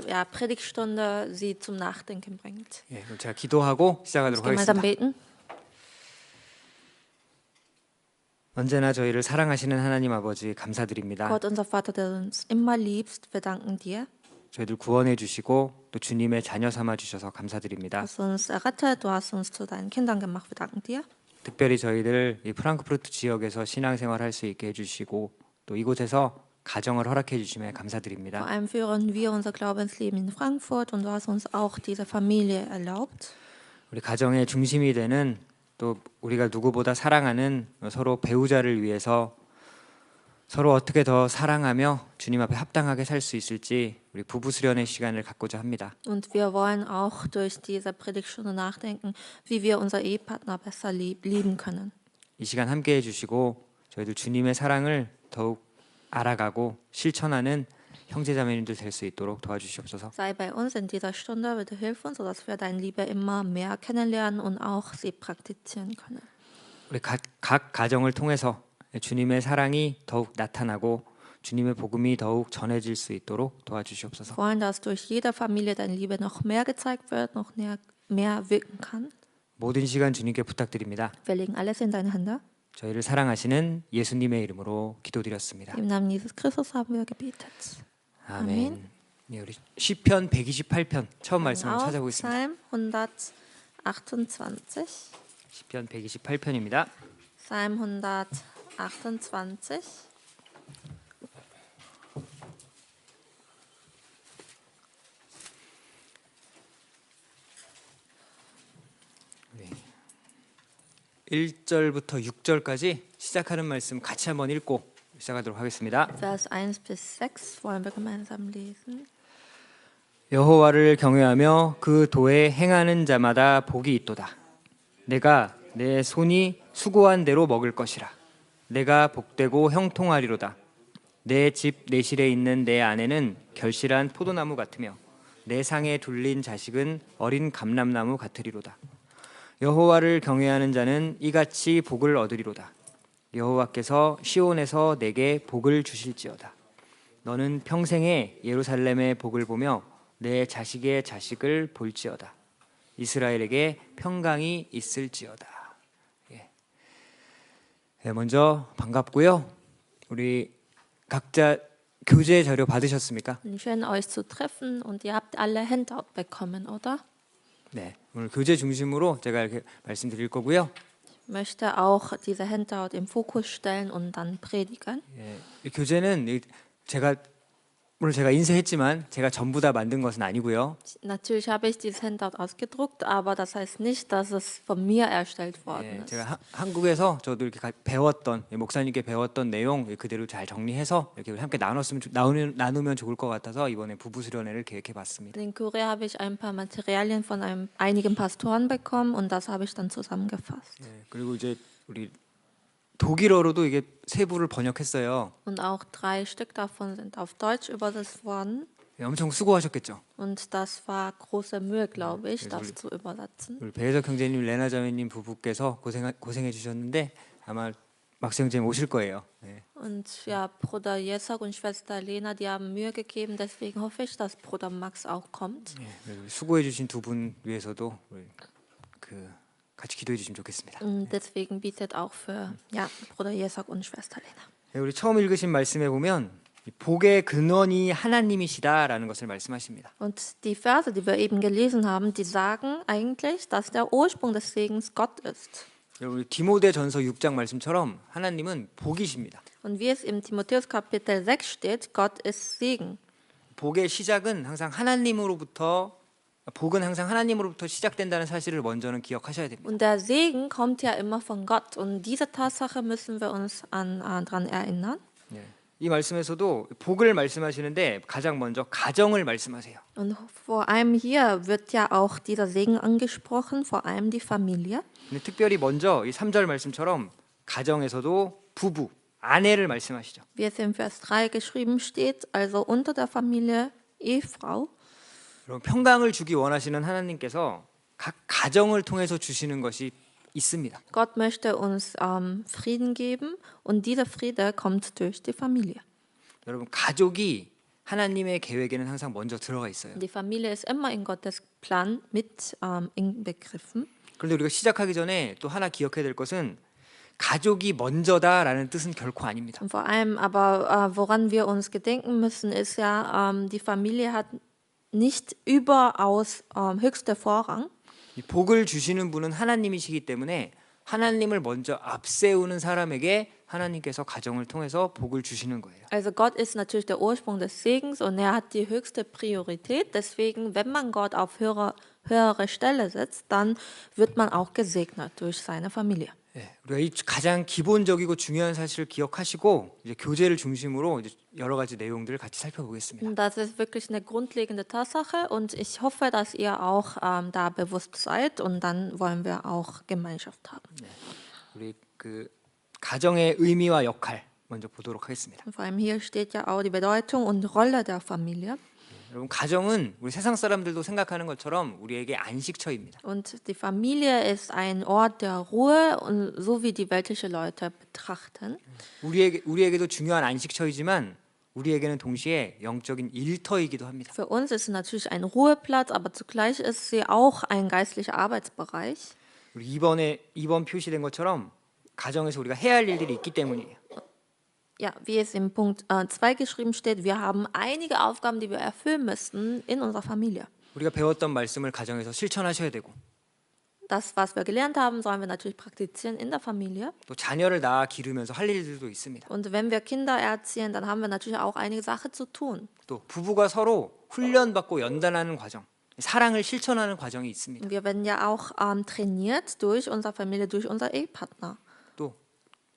ja, Predigtstunde sie zum Nachdenken bringt. 예, 그럼 제가 기도하고 시작하도록 Gemeinsam 하겠습니다. beten. 언제나 저희를 사랑하시는 하나님 아버지 감사드립니다. Gott, unser Vater, der uns immer liebst, wir danken dir, 저희들 구원해 주시고 또 주님의 자녀 삼아 주셔서 감사드립니다. dass du uns errettet, du hast uns zu deinen Kindern gemacht, wir danken dir. 특별히 저희들 이 프랑크푸르트 지역에서 신앙생활 할 수 있게 해주시고 또 이곳에서 가정을 허락해 주심에 Vor 감사드립니다. allem führen wir unser Glaubensleben in Frankfurt und du hast uns auch diese Familie erlaubt. 우리 가정의 중심이 되는 또 우리가 누구보다 사랑하는 서로 배우자를 위해서 서로 어떻게 더 사랑하며 주님 앞에 합당하게 살 수 있을지 우리 부부 수련의 시간을 갖고자 합니다. Und wir wollen auch durch diese Predigtstunde nachdenken, wie wir unser Ehepartner besser lieben können. 이 시간 함께 해주시고 저희들 주님의 사랑을 더욱 알아가고 실천하는 형제자매님들 될 수 있도록 도와주시옵소서. Sei bei uns in dieser Stunde, bitte hilf uns, sodass wir deine Liebe immer mehr kennenlernen und auch sie praktizieren können. 우리 각 가정을 통해서 주님의 사랑이 더욱 나타나고 주님의 복음이 더욱 전해질 수 있도록 도와주시옵소서. Wir wollen, dass durch jede Familie deine Liebe noch mehr gezeigt wird, noch mehr wirken kann. 모든 시간 주님께 부탁드립니다. Wir legen alles in deine Hände. 저희를 사랑하시는 예수님의 이름으로 기도드렸습니다. Im Namen Jesus Christus haben wir gebetet. 아멘. 네, 우리 시편 128편 처음 말씀을 Auf 찾아보겠습니다. Psalm 128. 시편 128편입니다. Psalm 128. 네. 1절부터 6절까지 시작하는 말씀 같이 한번 읽고 시작하도록 하겠습니다. Vers 1 bis 6 wollen wir gemeinsam lesen. 여호와를 경외하며 그 도에 행하는 자마다 복이 있도다. 내가 내 손이 수고한 대로 먹을 것이라. 내가 복되고 형통하리로다. 내 집 내실에 있는 내 아내는 결실한 포도나무 같으며 내 상에 둘린 자식은 어린 감람나무 같으리로다. 여호와를 경외하는 자는 이같이 복을 얻으리로다. 여호와께서 시온에서 내게 복을 주실지어다. 너는 평생에 예루살렘의 복을 보며 내 자식의 자식을 볼지어다. 이스라엘에게 평강이 있을지어다. 예. 네, 먼저 반갑고요. 우리 각자 교재 자료 받으셨습니까? Schön euch zu treffen und ihr habt alle Handout bekommen, oder? 네, 오늘 교재 중심으로 제가 이렇게 말씀드릴 거고요. Ich möchte auch diese Handout im Fokus stellen und dann predigen. 예, 이 교재는 물론 제가 인쇄했지만 제가 전부 다 만든 것은 아니고요. Natürlich habe ich dieses Handout ausgedruckt, aber das heißt nicht, dass es von mir erstellt worden 예, ist. 제가 한국에서 저도 이렇게 배웠던 목사님께 배웠던 내용 그대로 잘 정리해서 이렇게 함께 나누면 좋을 것 같아서 이번에 부부 수련회를 계획해봤습니다. In Korea habe ich ein paar Materialien von einigen Pastoren bekommen und das habe ich dann zusammengefasst. 예, 그리고 이제 우리 독일어로도 이게 세 부를 번역했어요. Und auch 3 Stück davon sind auf Deutsch übersetzt worden. 예, 엄청 수고하셨겠죠. Und das war große Mühe, glaube ich, das zu übersetzen. 우리 배혜석 형제님, 레나 자매님 부부께서 고생해 주셨는데 아마 막스 형제님 오실 거예요. 예. Und ja, Bruder Jesok und Schwester Lena, die haben Mühe gegeben, deswegen hoffe ich, dass Bruder Max auch kommt. 예, 그리고 수고해 주신 두 분 위해서도 우리 같이 기도해 주시면 좋겠습니다. Und deswegen bietet auch für Bruder Jesok und Schwester Lena. 예, 우리 처음 읽으신 말씀에 보면 복의 근원이 하나님이시다라는 것을 말씀하십니다. Und die Verse, die wir eben gelesen haben, die sagen eigentlich, dass der Ursprung des Segens Gott ist. 여러분 디모데전서 6장 말씀처럼 하나님은 복이십니다. Und wie es im Timotheus Kapitel 6 steht, Gott ist Segen. 복의 시작은 항상 복은 항상 하나님으로부터 시작된다는 사실을 먼저는 기억하셔야 됩니다. Und der Segen kommt ja immer von Gott. Und diese Tatsache müssen wir uns daran erinnern. 예, 이 말씀에서도 복을 말씀하시는데 가장 먼저 가정을 말씀하세요. Und vor allem hier wird ja auch dieser Segen angesprochen, vor allem die Familie. 근데 특별히 먼저 이 3절 말씀처럼 가정에서도 부부, 아내를 말씀하시죠. Wie es im Vers 3 geschrieben steht, also unter der Familie Ehefrau. 여러분 평강을 주기 원하시는 하나님께서 각 가정을 통해서 주시는 것이 있습니다. Gott möchte uns Frieden geben und dieser Friede kommt durch die Familie. 여러분 가족이 하나님의 계획에는 항상 먼저 들어가 있어요. Die Familie ist immer in Gottes Plan mit inbegriffen. 그런데 우리가 시작하기 전에 또 하나 기억해야 될 것은 가족이 먼저다라는 뜻은 결코 아닙니다. Und vor allem aber, woran wir uns gedenken müssen, ist ja, die Familie hat nicht überaus höchster Vorrang. 이 복을 주시는 분은 하나님이시기 때문에 하나님을 먼저 앞세우는 사람에게 하나님께서 가정을 통해서 복을 주시는 거예요. Also Gott ist natürlich der Ursprung des Segens und er hat die höchste Priorität. Deswegen, wenn man Gott auf höhere Stelle setzt, dann wird man auch gesegnet durch seine Familie. 예, 우리가 이 가장 기본적이고 중요한 사실을 기억하시고 이제 교제를 중심으로 이제 여러 가지 내용들을 같이 살펴보겠습니다. Das ist wirklich eine grundlegende Tatsache und ich hoffe, dass ihr auch da bewusst seid und dann wollen wir auch Gemeinschaft haben. 우리 그 가정의 의미와 역할 먼저 보도록 하겠습니다. Und vor allem hier steht ja auch die Bedeutung und Rolle der Familie. 여러분 가정은 우리 세상 사람들도 생각하는 것처럼 우리에게 안식처입니다. Und die Familie ist ein Ort der Ruhe und so wie die weltliche Leute betrachten. 우리에게도 중요한 안식처이지만 우리에게는 동시에 영적인 일터이기도 합니다. Für uns ist es natürlich ein Ruheplatz, aber zugleich ist sie auch ein geistlicher Arbeitsbereich. 우리 이번 표시된 것처럼 가정에서 우리가 해야 할 일들이 있기 때문이에요. Ja, wie es im Punkt 2 geschrieben steht, wir haben einige Aufgaben, die wir erfüllen müssen in unserer Familie. 우리가 배웠던 말씀을 가정에서 실천하셔야 되고 Das, was wir gelernt haben, sollen wir natürlich praktizieren in der Familie. 또 자녀를 낳아 기르면서 할 일들도 있습니다. Und wenn wir Kinder erziehen, dann haben wir natürlich auch einige Sachen zu tun. 또 부부가 서로 훈련받고 연단하는 과정, 사랑을 실천하는 과정이 있습니다. Wir werden ja auch trainiert durch unsere Familie, durch unser Ehepartner. 또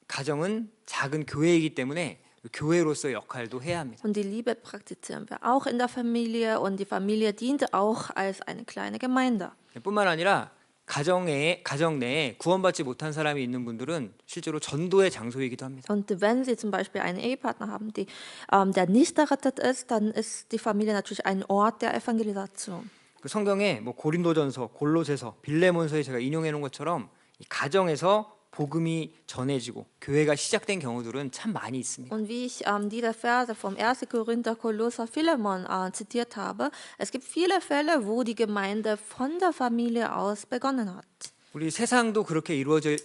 가정은 작은 교회이기 때문에 교회로서의 역할도 해야 합니다. Und die Liebe praktizieren wir auch in der Familie und die Familie dient auch als eine kleine Gemeinde. 뿐만 아니라 가정 내에 구원받지 못한 사람이 있는 분들은 실제로 전도의 장소이기도 합니다. Und wenn Sie zum Beispiel einen Ehepartner haben, der nicht errettet ist, dann ist die Familie natürlich ein Ort der Evangelisation. 그 성경에 뭐 고린도전서, 골로새서, 빌레몬서에 제가 인용해 놓은 것처럼 이 가정에서 복음이 전해지고 교회가 시작된 경우들은 참 많이 있습니다. Und wie ich diese Verse vom 1. Korinther, Kolosser, Philemon zitiert habe, es gibt viele Fälle, wo die Gemeinde von der Familie aus begonnen hat. 우리 세상도 그렇게 이루어져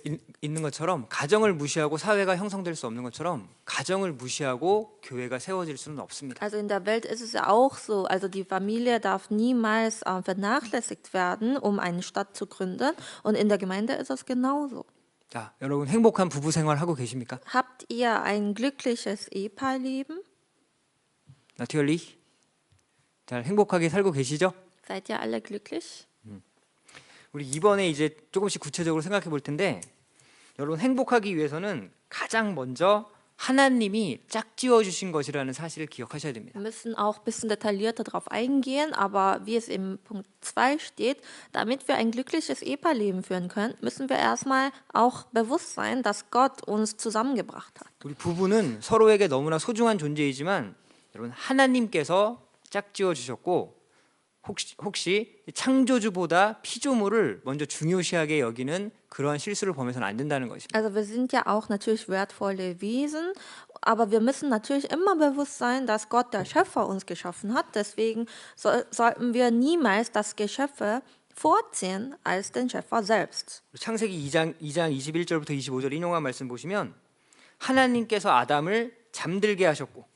있는 것처럼 가정을 무시하고 사회가 형성될 수 없는 것처럼 가정을 무시하고 교회가 세워질 수는 없습니다. Also in der Welt ist es ja auch so, also die Familie darf niemals vernachlässigt werden, um eine Stadt zu gründen und in der Gemeinde ist es genauso. 자, 여러분 행복한 부부 생활 하고 계십니까? Habt ihr ein glückliches Ehepaarleben? Natürlich. 잘 행복하게 살고 계시죠? Seid ihr alle glücklich? 우리 이번에 이제 조금씩 구체적으로 생각해 볼 텐데 여러분 행복하기 위해서는 가장 먼저 하나님이 짝지어 주신 것이라는 사실을 기억하셔야 됩니다. Wir müssen auch ein bisschen detaillierter darauf eingehen, aber wie es im Punkt 2 steht, damit wir ein glückliches Ehepaarleben führen können, müssen wir erstmal auch bewusst sein, dass Gott uns zusammengebracht hat. 우리 부부는 서로에게 너무나 소중한 존재이지만 여러분 하나님께서 짝지어 주셨고 혹시 창조주보다 피조물을 먼저 중요시하게 여기는 그러한 실수를 범해서는 안 된다는 것입니다. Also wir sind ja auch natürlich wertvolle Wesen, aber wir müssen natürlich immer bewusst sein, dass Gott der Schöpfer uns geschaffen hat. Deswegen sollten wir niemals das Geschöpfe vorziehen als den Schöpfer selbst. 창세기 2장 21절부터 25절 인용한 말씀 보시면 하나님께서 아담을 잠들게 하셨고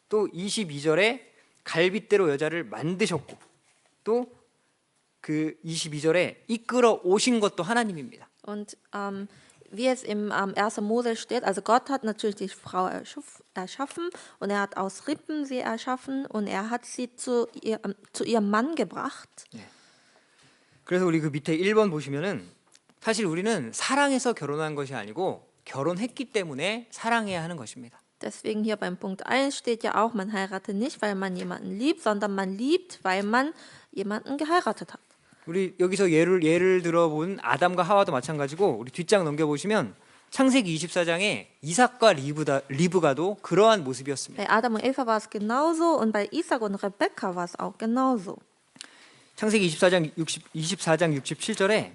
또 22절에 갈빗대로 여자를 만드셨고 또 그 22절에 이끌어 오신 것도 하나님입니다. Und wie es im 1. Mose steht, also Gott hat natürlich die Frau erschaffen und er hat aus Rippen sie erschaffen und er hat sie zu ihrem Mann gebracht. 그래서 우리 그 밑에 1번 보시면은 사실 우리는 사랑해서 결혼한 것이 아니고 결혼했기 때문에 사랑해야 하는 것입니다. Deswegen hier beim Punkt 1 steht ja auch, man heiratet nicht, weil man jemanden liebt, sondern man liebt, weil man jemanden geheiratet hat. 우리 여기서 예를 들어본 아담과 하와도 마찬가지고 우리 뒷장 넘겨보시면 창세기 24장에 이삭과 리브가도 그러한 모습이었습니다. Bei Adam und Eva war es genauso und bei Isaac und Rebekka war es auch genauso. 창세기 24장 67절에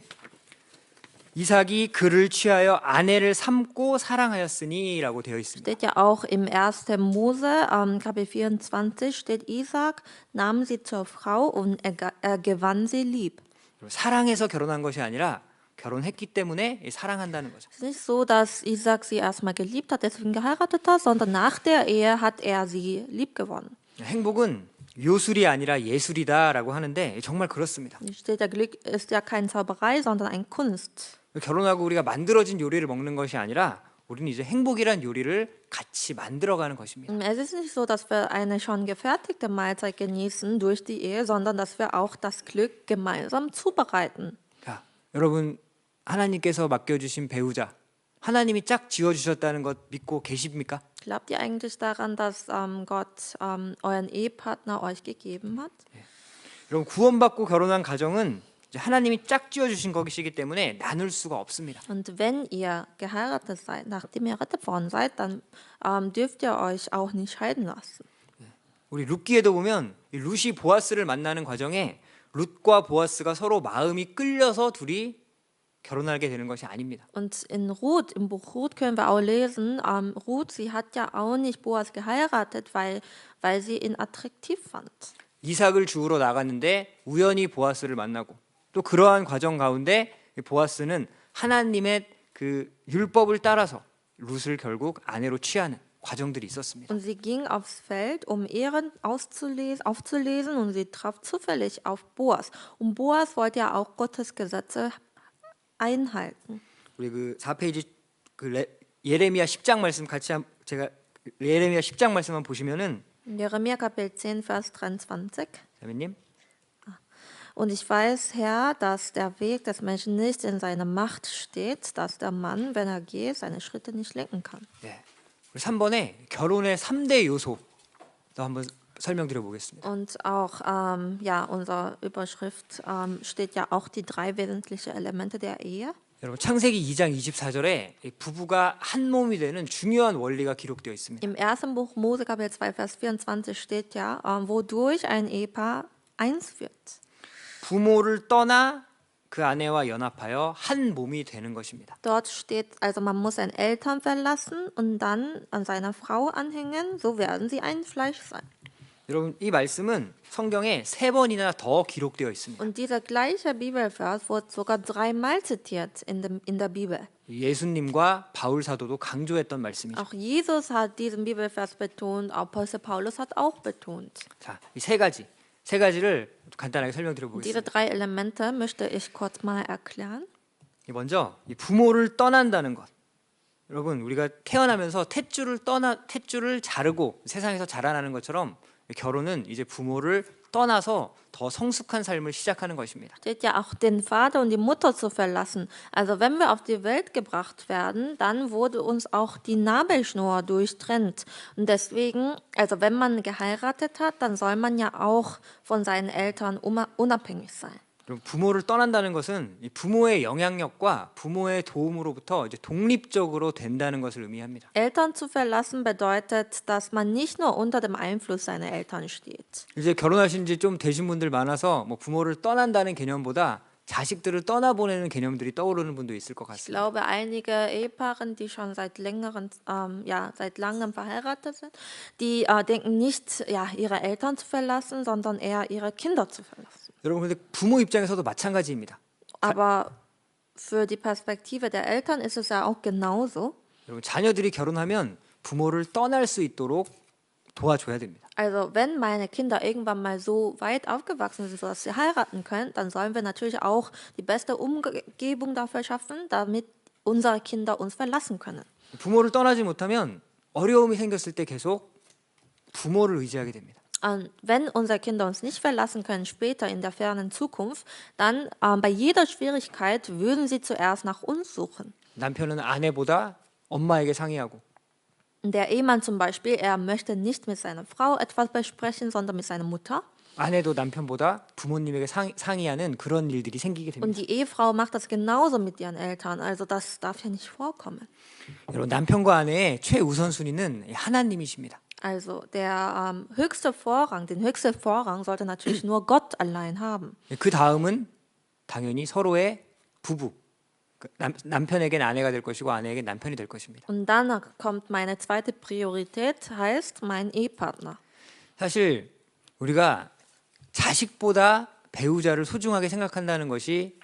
이삭이 그를 취하여 아내를 삼고 사랑하였으니라고 되어 있습니다. Steht ja auch im 1. Mose, Kapitel 24 steht, Isaac nahm sie zur Frau und er gewann sie lieb. 사랑해서 결혼한 것이 아니라 결혼했기 때문에 사랑한다는 거죠. Es ist nicht so, dass Isaac sie erstmal geliebt hat, deswegen geheiratet hat, sondern nach der Ehe hat er sie lieb gewonnen. 행복은 요술이 아니라 예술이다라고 하는데 정말 그렇습니다. Hier steht, der Glück ist ja keine Zauberei, sondern eine Kunst. 결혼하고 우리가 만들어진 요리를 먹는 것이 아니라 우리는 이제 행복이란 요리를 같이 만들어가는 것입니다. Es ist nicht so, dass wir eine schon gefertigte Mahlzeit genießen durch die Ehe, sondern dass wir auch das Glück gemeinsam zubereiten. 자, 여러분 하나님께서 맡겨주신 배우자 하나님이 짝 지어주셨다는 것 믿고 계십니까? Glaubt ihr eigentlich daran, dass Gott euren Ehepartner euch gegeben hat? 여러분 구원받고 결혼한 가정은 이제 하나님이 짝 지어주신 것이기 때문에 나눌 수가 없습니다. Und wenn ihr geheiratet seid, nachdem ihr errettet worden seid, dann dürft ihr euch auch nicht scheiden lassen. 우리 룻기에도 보면 이 룻이 보아스를 만나는 과정에 룻과 보아스가 서로 마음이 끌려서 둘이 결혼하게 되는 것이 아닙니다. Und in Ruth, im Buch Ruth können wir auch lesen, Ruth, sie hat ja auch nicht Boas geheiratet, weil sie ihn attraktiv fand. 이삭을 주우러 나갔는데 우연히 보아스를 만나고 또 그러한 과정 가운데 보아스는 하나님의 그 율법을 따라서 룻을 결국 아내로 취하는 과정들이 있었습니다. Und sie ging aufs Feld, um Ehren aufzulesen, und sie traf zufällig auf Boas. Und Boas wollte ja auch Gottes Gesetze einhalten. 우리 그 4페이지 그 예레미야 10장 말씀 같이 제가 예레미야 10장 말씀만 보시면은 Jeremia Kapitel 10, Vers 23. 자매님 Und ich weiß, Herr, dass der Weg des Menschen nicht in seiner Macht steht, dass der Mann, wenn er geht, seine Schritte nicht lenken kann. 네. 3번에 결혼의 3대 요소도 한번 설명드려 보겠습니다. Und auch, ja, unsere Überschrift steht ja auch die 3 wesentlichen Elemente der Ehe. 여러분 창세기 2장 24절에 부부가 한 몸이 되는 중요한 원리가 기록되어 있습니다. Im ersten Buch Mose Kapitel 2 Vers 24 steht ja, wodurch ein Ehepaar eins wird. 부모를 떠나 그 아내와 연합하여 한 몸이 되는 것입니다. Dort steht, also man muss seine Eltern verlassen und dann an seiner Frau anhängen, so werden sie ein Fleisch sein. 여러분 이 말씀은 성경에 3번이나 더 기록되어 있습니다. Und dieser gleiche Bibelvers wird sogar 3-mal zitiert in der Bibel. 예수님과 바울 사도도 강조했던 말씀이죠. Auch Jesus hat diesen Bibelvers betont, Apostel Paulus hat auch betont. 자, 이 세 가지를 간단하게 설명드려 Diese 보겠습니다. 3 Elemente möchte ich kurz mal erklären. 먼저 이 부모를 떠난다는 것. 여러분 우리가 태어나면서 탯줄을 자르고 세상에서 자라나는 것처럼 결혼은 이제 부모를 떠나서 더 성숙한 삶을 시작하는 것입니다. Steht ja auch, den Vater und die Mutter zu verlassen. Also wenn wir auf die Welt gebracht werden, dann wurde uns auch die Nabelschnur durchtrennt. Und deswegen, also wenn man geheiratet hat, dann soll man ja auch von seinen Eltern unabhängig sein. 부모를 떠난다는 것은 이 부모의 영향력과 부모의 도움으로부터 이제 독립적으로 된다는 것을 의미합니다. Eltern zu verlassen bedeutet, dass man nicht nur unter dem Einfluss seiner Eltern steht. 이제 결혼하신 지 좀 되신 분들 많아서 뭐 부모를 떠난다는 개념보다 자식들을 떠나보내는 개념들이 떠오르는 분도 있을 것 Ich 같습니다. glaube, einige Ehepaare, die schon seit langem verheiratet sind, die denken nicht, ja, ihre Eltern zu verlassen, sondern eher ihre Kinder zu verlassen. 여러분 근데 부모 입장에서도 마찬가지입니다. Aber für die Perspektive der Eltern ist es ja auch genauso. 여러분 자녀들이 결혼하면 부모를 떠날 수 있도록 도와줘야 됩니다. Also wenn meine Kinder irgendwann mal so weit aufgewachsen sind, dass sie heiraten können, dann sollen wir natürlich auch die beste Umgebung dafür schaffen, damit unsere Kinder uns verlassen können. 부모를 떠나지 못하면 어려움이 생겼을 때 계속 부모를 의지하게 됩니다. Und wenn unsere Kinder uns nicht verlassen können später in der fernen Zukunft, dann bei jeder Schwierigkeit würden sie zuerst nach uns suchen. 남편은 아내보다 엄마에게 상의하고 Der Ehemann zum Beispiel, er möchte nicht mit seiner Frau etwas besprechen, sondern mit seiner Mutter. 아내도 남편보다 부모님에게 상의하는 그런 일들이 생기게 Und 됩니다. die Ehefrau macht das genauso mit ihren Eltern. Also das darf ja nicht vorkommen. 여러분 남편과 아내의 최우선순위는 하나님이십니다. Also der höchste Vorrang, den höchsten Vorrang sollte natürlich nur Gott allein haben. 그 다음은 당연히 서로의 부부, 남편에겐 아내가 될 것이고 아내에겐 남편이 될 것입니다. Und danach kommt meine zweite Priorität, heißt mein Ehepartner. 사실 우리가 자식보다 배우자를 소중하게 생각한다는 것이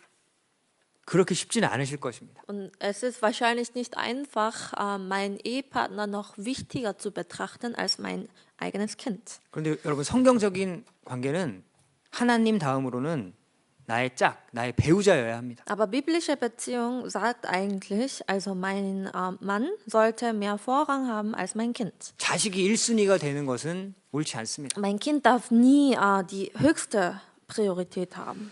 그렇게 쉽지는 않으실 것입니다. Und es ist wahrscheinlich nicht einfach, meinen Ehepartner noch wichtiger zu betrachten als mein eigenes Kind. 그런데 여러분 성경적인 관계는 하나님 다음으로는 나의 짝, 나의 배우자여야 합니다. Aber biblische Beziehung sagt eigentlich, also mein Mann sollte mehr Vorrang haben als mein Kind. 자식이 1순위가 되는 것은 옳지 않습니다. Mein Kind darf nie die höchste Priorität haben.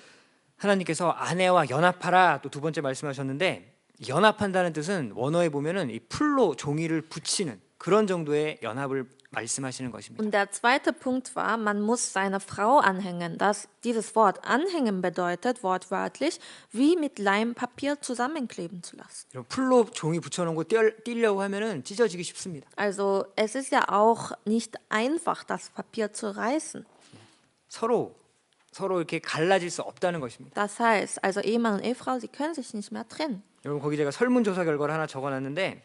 하나님께서 아내와 연합하라 또 두 번째 말씀하셨는데 연합한다는 뜻은 원어에 보면은 이 풀로 종이를 붙이는 그런 정도의 연합을 말씀하시는 것입니다. Und der zweite Punkt war, man muss seine Frau anhängen. Dieses Wort anhängen bedeutet wortwörtlich, wie mit Leimpapier zusammenkleben zu lassen. 풀로 종이 붙여놓은 거 띄려고 하면은 찢어지기 쉽습니다. Also es ist ja auch nicht einfach, das Papier zu reißen. 서로 이렇게 갈라질 수 없다는 것입니다. Das heißt, also Ehemann und Ehefrau, sie können sich nicht mehr trennen. 여러분 거기 제가 설문조사 결과를 하나 적어놨는데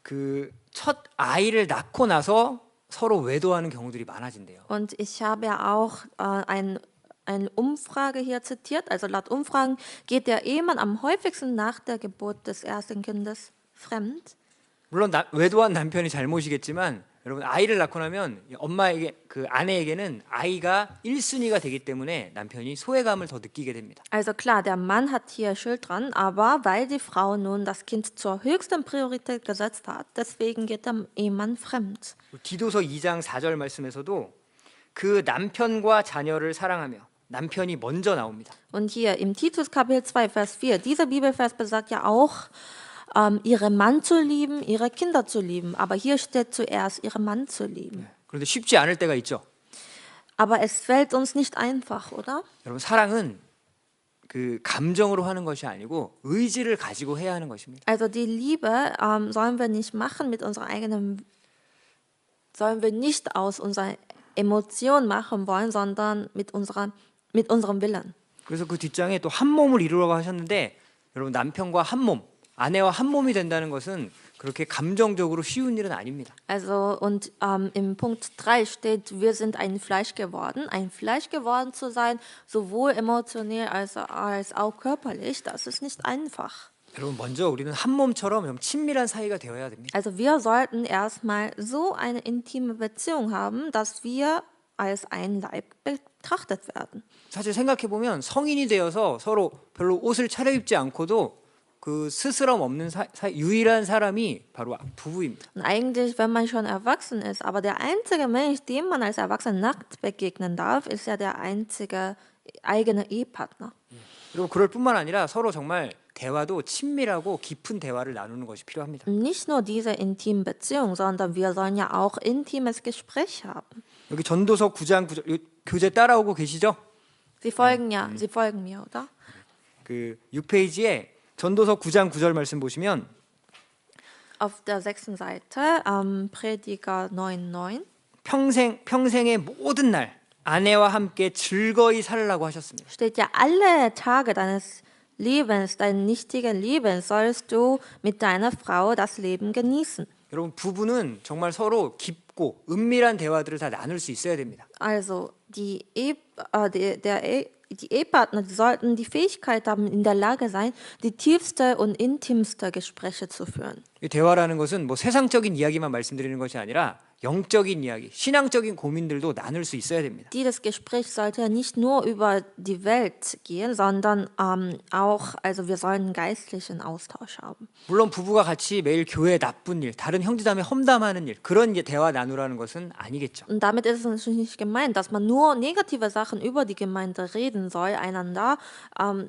그 첫 아이를 낳고 나서 서로 외도하는 경우들이 많아진대요. Und ich habe ja auch eine Umfrage hier zitiert. Also laut Umfragen geht der Ehemann am häufigsten nach der Geburt des ersten Kindes fremd. 물론 외도한 남편이 잘못이겠지만 여러분 아이를 낳고 나면 엄마에게 그 아내에게는 아이가 1순위가 되기 때문에 남편이 소외감을 더 느끼게 됩니다. Also klar, der Mann hat hier Schuld dran, aber weil die Frau nun das Kind zur höchsten Priorität gesetzt hat, deswegen geht der Ehemann fremd. 디도서 2장 4절 말씀에서도 그 남편과 자녀를 사랑하며 남편이 먼저 나옵니다. Und hier im Titus Kapitel 2, Vers 4, dieser Bibelvers besagt ja auch, ihren Mann zu lieben, ihre Kinder zu lieben. Aber hier steht zuerst, ihren Mann zu lieben. 그런데 쉽지 않을 때가 있죠. Aber es fällt uns nicht einfach, oder? 여러분 사랑은 그 감정으로 하는 것이 아니고 의지를 가지고 해야 하는 것입니다. Also die Liebe sollen wir nicht machen mit unserer eigenen, sollen wir nicht aus unserer Emotion machen wollen, sondern mit unserem Willen. 그래서 그 뒷장에 또 한 몸을 이루라고 하셨는데 여러분 남편과 한 몸, 아내와 한 몸이 된다는 것은 그렇게 감정적으로 쉬운 일은 아닙니다. Also und im Punkt 3 steht, wir sind ein Fleisch geworden. Ein Fleisch geworden zu sein, sowohl emotionell als auch körperlich, das ist nicht einfach. 여러분 먼저 우리는 한 몸처럼 친밀한 사이가 되어야 됩니다. Also wir sollten erstmal so eine intime Beziehung haben, dass wir als ein Leib betrachtet werden. 사실 생각해 보면 성인이 되어서 서로 별로 옷을 차려입지 않고도 그 스스럼 없는 유일한 사람이 바로 부부입니다. Und eigentlich, wenn man schon erwachsen ist, aber der einzige Mensch, dem man als Erwachsener nackt begegnen darf, ist ja der einzige eigene Ehepartner. 그리고 그럴 뿐만 아니라 서로 정말 대화도 친밀하고 깊은 대화를 나누는 것이 필요합니다. Nicht nur diese intime Beziehung, sondern wir sollen ja auch intimes Gespräch haben. 여기 전도서 9장 9절 교재 따라오고 계시죠? Sie folgen mir, oder? 그 6페이지에 전도서 9장 9절 말씀 보시면 Auf der 6. Seite, Prediger 9,9. 평생의 모든 날 아내와 함께 즐거이 살라고 하셨습니다. Steht ja, alle Tage deines Lebens, deines nichtigen Lebens, sollst du mit deiner Frau das Leben genießen. 여러분 부부는 정말 서로 깊고 은밀한 대화들을 다 나눌 수 있어야 됩니다. Also die Ehepartner, die sollten die Fähigkeit haben, in der Lage sein, die tiefste und intimste Gespräche zu führen. 이 대화라는 것은 뭐 세상적인 이야기만 말씀드리는 것이 아니라 영적인 이야기, 신앙적인 고민들도 나눌 수 있어야 됩니다. Dieses Gespräch sollte nicht nur über die Welt gehen, sondern auch, also wir sollen einen geistlichen Austausch haben. 물론 부부가 같이 매일 교회에 나쁜 일, 다른 형제자매 험담하는 일, 그런 대화 나누라는 것은 아니겠죠. Und damit ist es natürlich nicht gemeint, dass man nur negative Sachen über die Gemeinde reden soll, einander.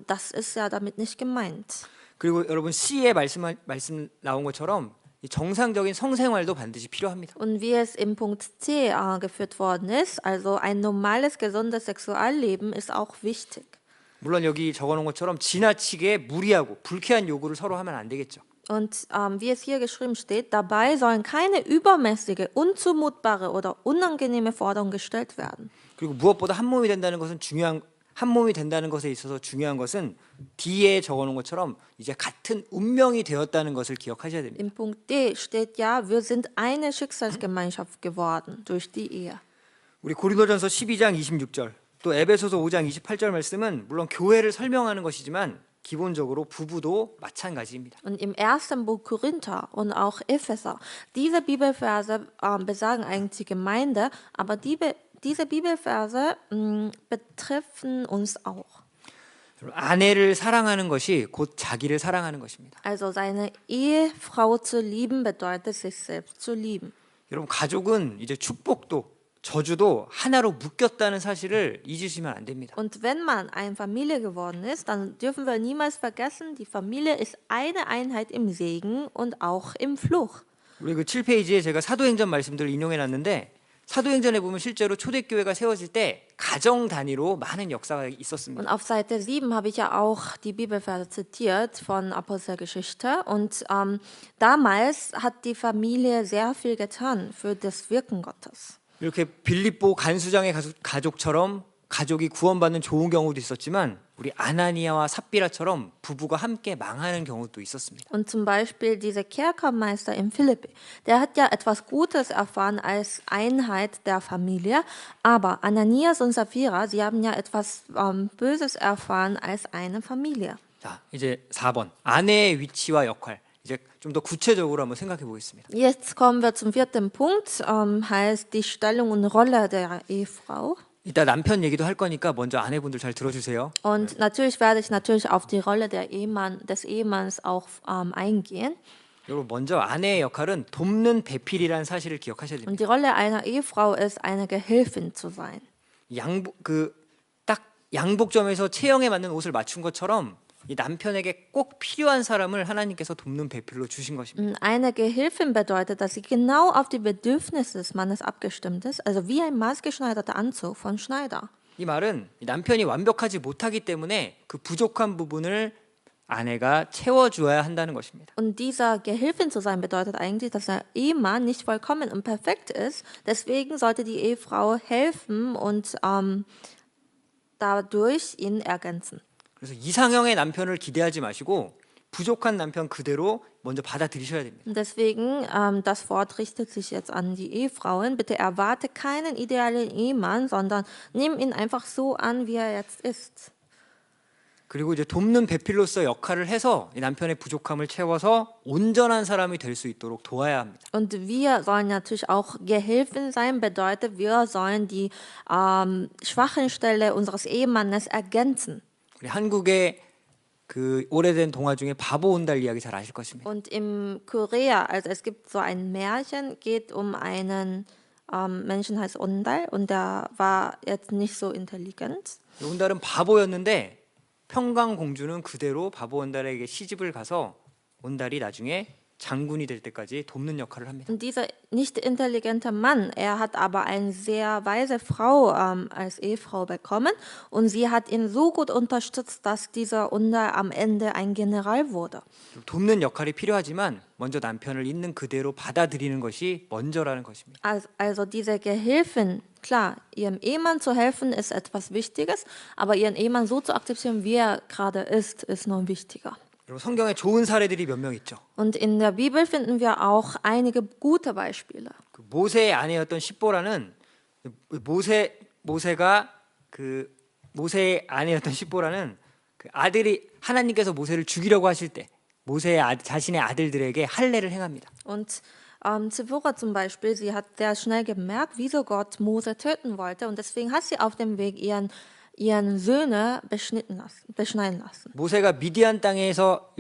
Das ist ja damit nicht gemeint. 그리고 여러분 C에 말씀 나온 것처럼 이 정상적인 성생활도 반드시 필요합니다. Und wie es im Punkt C geführt worden ist, also ein normales, gesundes Sexualleben ist auch wichtig. 물론 여기 적어놓은 것처럼 지나치게 무리하고 불쾌한 요구를 서로 하면 안 되겠죠. Und wie es hier geschrieben steht, dabei sollen keine übermäßige, unzumutbare oder unangenehme Forderungen gestellt werden. 그리고 무엇보다 한 몸이 된다는 것은 중요한 한 몸이 된다는 것에 있어서 중요한 것은 D에 적어놓은 것처럼 이제 같은 운명이 되었다는 것을 기억하셔야 됩니다. Im Punkt D steht ja, wir sind eine Schicksalsgemeinschaft geworden durch die Ehe. 우리 고린도전서 12장 26절 또 에베소서 5장 28절 말씀은 물론 교회를 설명하는 것이지만 기본적으로 부부도 마찬가지입니다. Und im ersten Buch Korinther und auch Epheser, diese Bibelverse besagen eigentlich die Gemeinde, aber diese Bibelverse betreffen uns auch. 아내를 사랑하는 것이 곧 자기를 사랑하는 것입니다. Also seine Ehefrau zu lieben bedeutet sich selbst zu lieben. 여러분 가족은 이제 축복도 저주도 하나로 묶였다는 사실을 잊으시면 안 됩니다. Und wenn man eine Familie geworden ist, dann dürfen wir niemals vergessen, die Familie ist eine Einheit im Segen und auch im Fluch. 우리 그 7페이지에 제가 사도행전 말씀들을 인용해 놨는데 사도행전에 보면 실제로 초대교회가 세워질 때 가정 단위로 많은 역사가 있었습니다. Und auf Seite 7 habe ich ja auch die Bibelverse zitiert von Apostelgeschichte. Und damals hat die Familie sehr viel getan für das Wirken Gottes. 이렇게 빌립보 간수장의 가족처럼 가족이 구원받는 좋은 경우도 있었지만 우리 아나니아와 삽비라처럼 부부가 함께 망하는 경우도 있었습니다. Und zum Beispiel dieser Kerkermeister in Philippi, der hat ja etwas Gutes erfahren als Einheit der Familie, aber Ananias und Sapphira, sie haben ja etwas Böses erfahren als eine Familie. 자, 이제 4번 아내의 위치와 역할. 이제 좀 더 구체적으로 한번 생각해 보겠습니다. Jetzt kommen wir zum vierten Punkt, heißt die Stellung und Rolle der Ehefrau. 이따 남편 얘기도 할 거니까 먼저 아내분들 잘 들어주세요. Und natürlich werde ich natürlich auf die Rolle des Ehemanns auch eingehen. 여러분 먼저 아내의 역할은 돕는 배필이라는 사실을 기억하셔야 됩니다. Und die Rolle einer Ehefrau ist, eine Gehilfin zu sein. 딱 양복점에서 체형에 맞는 옷을 맞춘 것처럼 이 남편에게 꼭 필요한 사람을 하나님께서 돕는 배필로 주신 것입니다. Eine Gehilfin bedeutet, dass sie genau auf die Bedürfnisse des Mannes abgestimmt ist, also wie ein maßgeschneiderter Anzug von Schneider. 이 말은 남편이 완벽하지 못하기 때문에 그 부족한 부분을 아내가 채워주어야 한다는 것입니다. Und dieser Gehilfin zu sein bedeutet eigentlich, dass der Ehemann nicht vollkommen und perfekt ist. Deswegen sollte die Ehefrau helfen und dadurch ihn ergänzen. 그래서 이상형의 남편을 기대하지 마시고 부족한 남편 그대로 먼저 받아들이셔야 됩니다. Und deswegen, das Wort richtet sich jetzt an die Ehefrauen. Bitte erwarte keinen idealen Ehemann, sondern nimm ihn einfach so an, wie er jetzt ist. 그리고 이제 돕는 배필로서 역할을 해서 이 남편의 부족함을 채워서 온전한 사람이 될 수 있도록 도와야 합니다. Und wir sollen natürlich auch Gehilfen sein, bedeutet, wir sollen die schwachen Stelle unseres Ehemannes ergänzen. 우리 한국의 그 오래된 동화 중에 바보 온달 이야기 잘 아실 것입니다. Und im Korea, also es gibt so ein Märchen, geht um einen Menschen heißt Ondal und der war jetzt nicht so intelligent. 온달은 바보였는데 평강 공주는 그대로 바보 온달에게 시집을 가서 온달이 나중에 장군이 될 때까지 돕는 역할을 합니다. Und dieser nicht intelligente Mann, er hat aber eine sehr weise Frau als Ehefrau bekommen und sie hat ihn so gut unterstützt, dass dieser Ondal am Ende ein General wurde. 돕는 역할이 필요하지만 먼저 남편을 있는 그대로 받아들이는 것이 먼저라는 것입니다. Also diese Gehilfin, klar, ihrem Ehemann zu helfen ist etwas Wichtiges, aber ihren Ehemann so zu akzeptieren, wie er gerade ist noch wichtiger. 여러분 성경에 좋은 사례들이 몇 명 있죠. Und in der Bibel finden wir auch einige gute Beispiele. 그 모세의 아내였던 십보라는 모세의 아내였던 십보라는 그 아들이 하나님께서 모세를 죽이려고 하실 때 모세의 자신의 아들들에게 할례를 행합니다. Und Zipporah zum Beispiel, sie hat sehr schnell gemerkt, wieso Gott Mose töten wollte und deswegen hat sie auf dem Weg ihren Söhne beschneiden lassen. 모세가 미디안 땅에서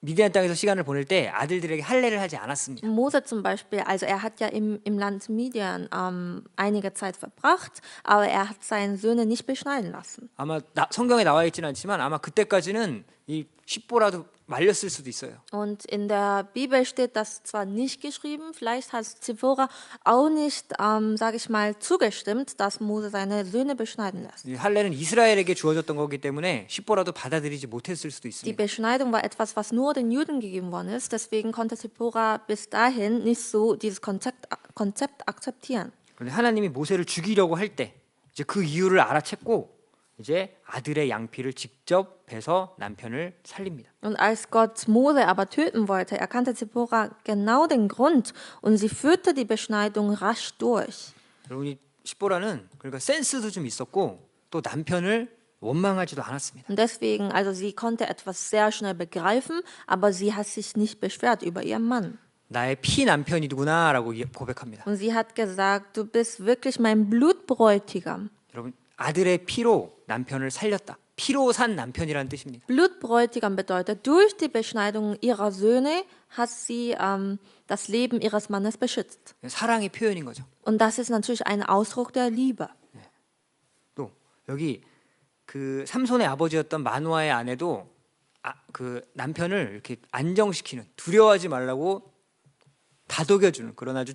미디안 땅에서 시간을 보낼 때 아들들에게 할례를 하지 않았습니다. Mose zum Beispiel, also er hat ja im Land Midian einige Zeit verbracht, aber er hat seine Söhne nicht beschneiden lassen. 아마 성경에 나와 있지는 않지만 아마 그때까지는 이 십보라도 말렸을 수도 있어요. Und in der Bibel steht das zwar nicht geschrieben, vielleicht hat Zipporah auch nicht, sage ich mal, zugestimmt, dass Mose seine Söhne beschneiden lässt. 이 할례는 이스라엘에게 주어졌던 거기 때문에 십보라도 받아들이지 못했을 수도 Die 있습니다. Beschneidung war etwas, was nur den Juden gegeben worden ist, deswegen konnte Zipporah bis dahin nicht so dieses Konzept akzeptieren. 그런데 하나님이 모세를 죽이려고 할 때 이제 그 이유를 알아챘고 이제 아들의 양피를 직접 베서 남편을 살립니다. Und als Gott Mose aber töten wollte, erkannte Zipporah genau den Grund und sie führte die Beschneidung rasch durch. 여러분 이 십보라는 그러니까 센스도 좀 있었고 또 남편을 원망하지도 않았습니다. Und deswegen, also sie konnte etwas sehr schnell begreifen, aber sie hat sich nicht beschwert über ihren Mann. 나의 피 남편이구나라고 고백합니다. Und sie hat gesagt, du bist wirklich mein Blutbräutigam. 여러분 아들의 피로 남편을 살렸다. 피로 산 남편이라는 뜻입니다. Blutbräutigam bedeutet, durch die Beschneidung ihrer Söhne hat sie das Leben ihres Mannes beschützt. 사랑의 표현인 거죠. Und das ist natürlich ein Ausdruck der Liebe. 또 여기 그 삼손의 아버지였던 마누아의 아내도 그 남편을 이렇게 안정시키는 두려워하지 말라고 다독여주는 그런 아주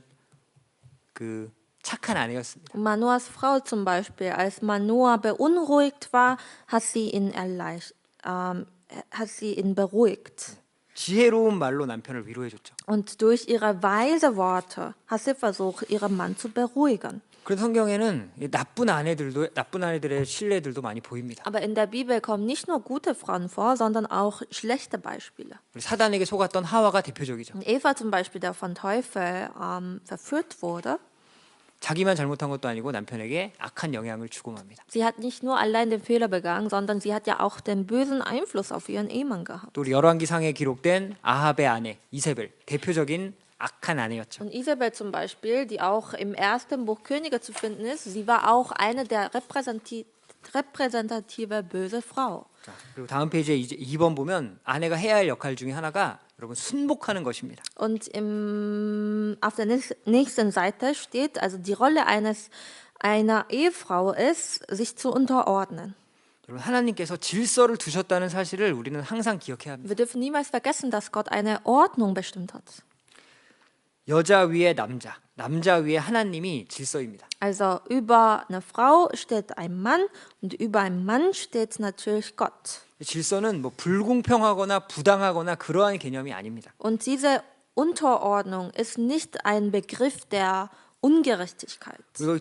그 착한 아내였습니다. Manoahs Frau zum Beispiel, als Manoah beunruhigt war, hat sie ihn beruhigt. 지혜로운 말로 남편을 위로해줬죠. Und durch ihre weise Worte hat sie versucht, ihren Mann zu beruhigen. 그래서 성경에는 이 나쁜 아내들의 신뢰들도 많이 보입니다. Aber in der Bibel kommen nicht nur gute Frauen vor, sondern auch schlechte Beispiele. 우리 사단에게 속았던 하와가 대표적이죠. Eva zum Beispiel, der von Teufel verführt wurde, 자기만 잘못한 것도 아니고 남편에게 악한 영향을 주고 맙니다. sie hat nicht nur allein den Fehler begangen, sondern sie hat ja auch den bösen Einfluss auf ihren Ehemann gehabt. 또 우리 열왕기상에 기록된 아합의 아내 이세벨 대표적인 악한 아내였죠. Und Isabel zum Beispiel, die auch im ersten Buch Könige zu finden ist, sie war auch eine der repräsentative böse Frau. 자, 그리고 다음 페이지에 이제 2번 보면 아내가 해야 할 역할 중에 하나가 여러분 순복하는 것입니다. Und auf der nächsten Seite steht, also die Rolle einer Ehefrau ist, sich zu unterordnen. 여러분 하나님께서 질서를 두셨다는 사실을 우리는 항상 기억해야 합니다. Wir dürfen niemals vergessen, dass Gott eine Ordnung bestimmt hat. 여자 위에 남자, 남자 위에 하나님이 질서입니다. Also über eine Frau steht ein Mann und über einen Mann steht natürlich Gott. 질서는 뭐 불공평하거나 부당하거나 그러한 개념이 아닙니다. Und diese Unterordnung ist nicht ein Begriff der Ungerechtigkeit. 그리고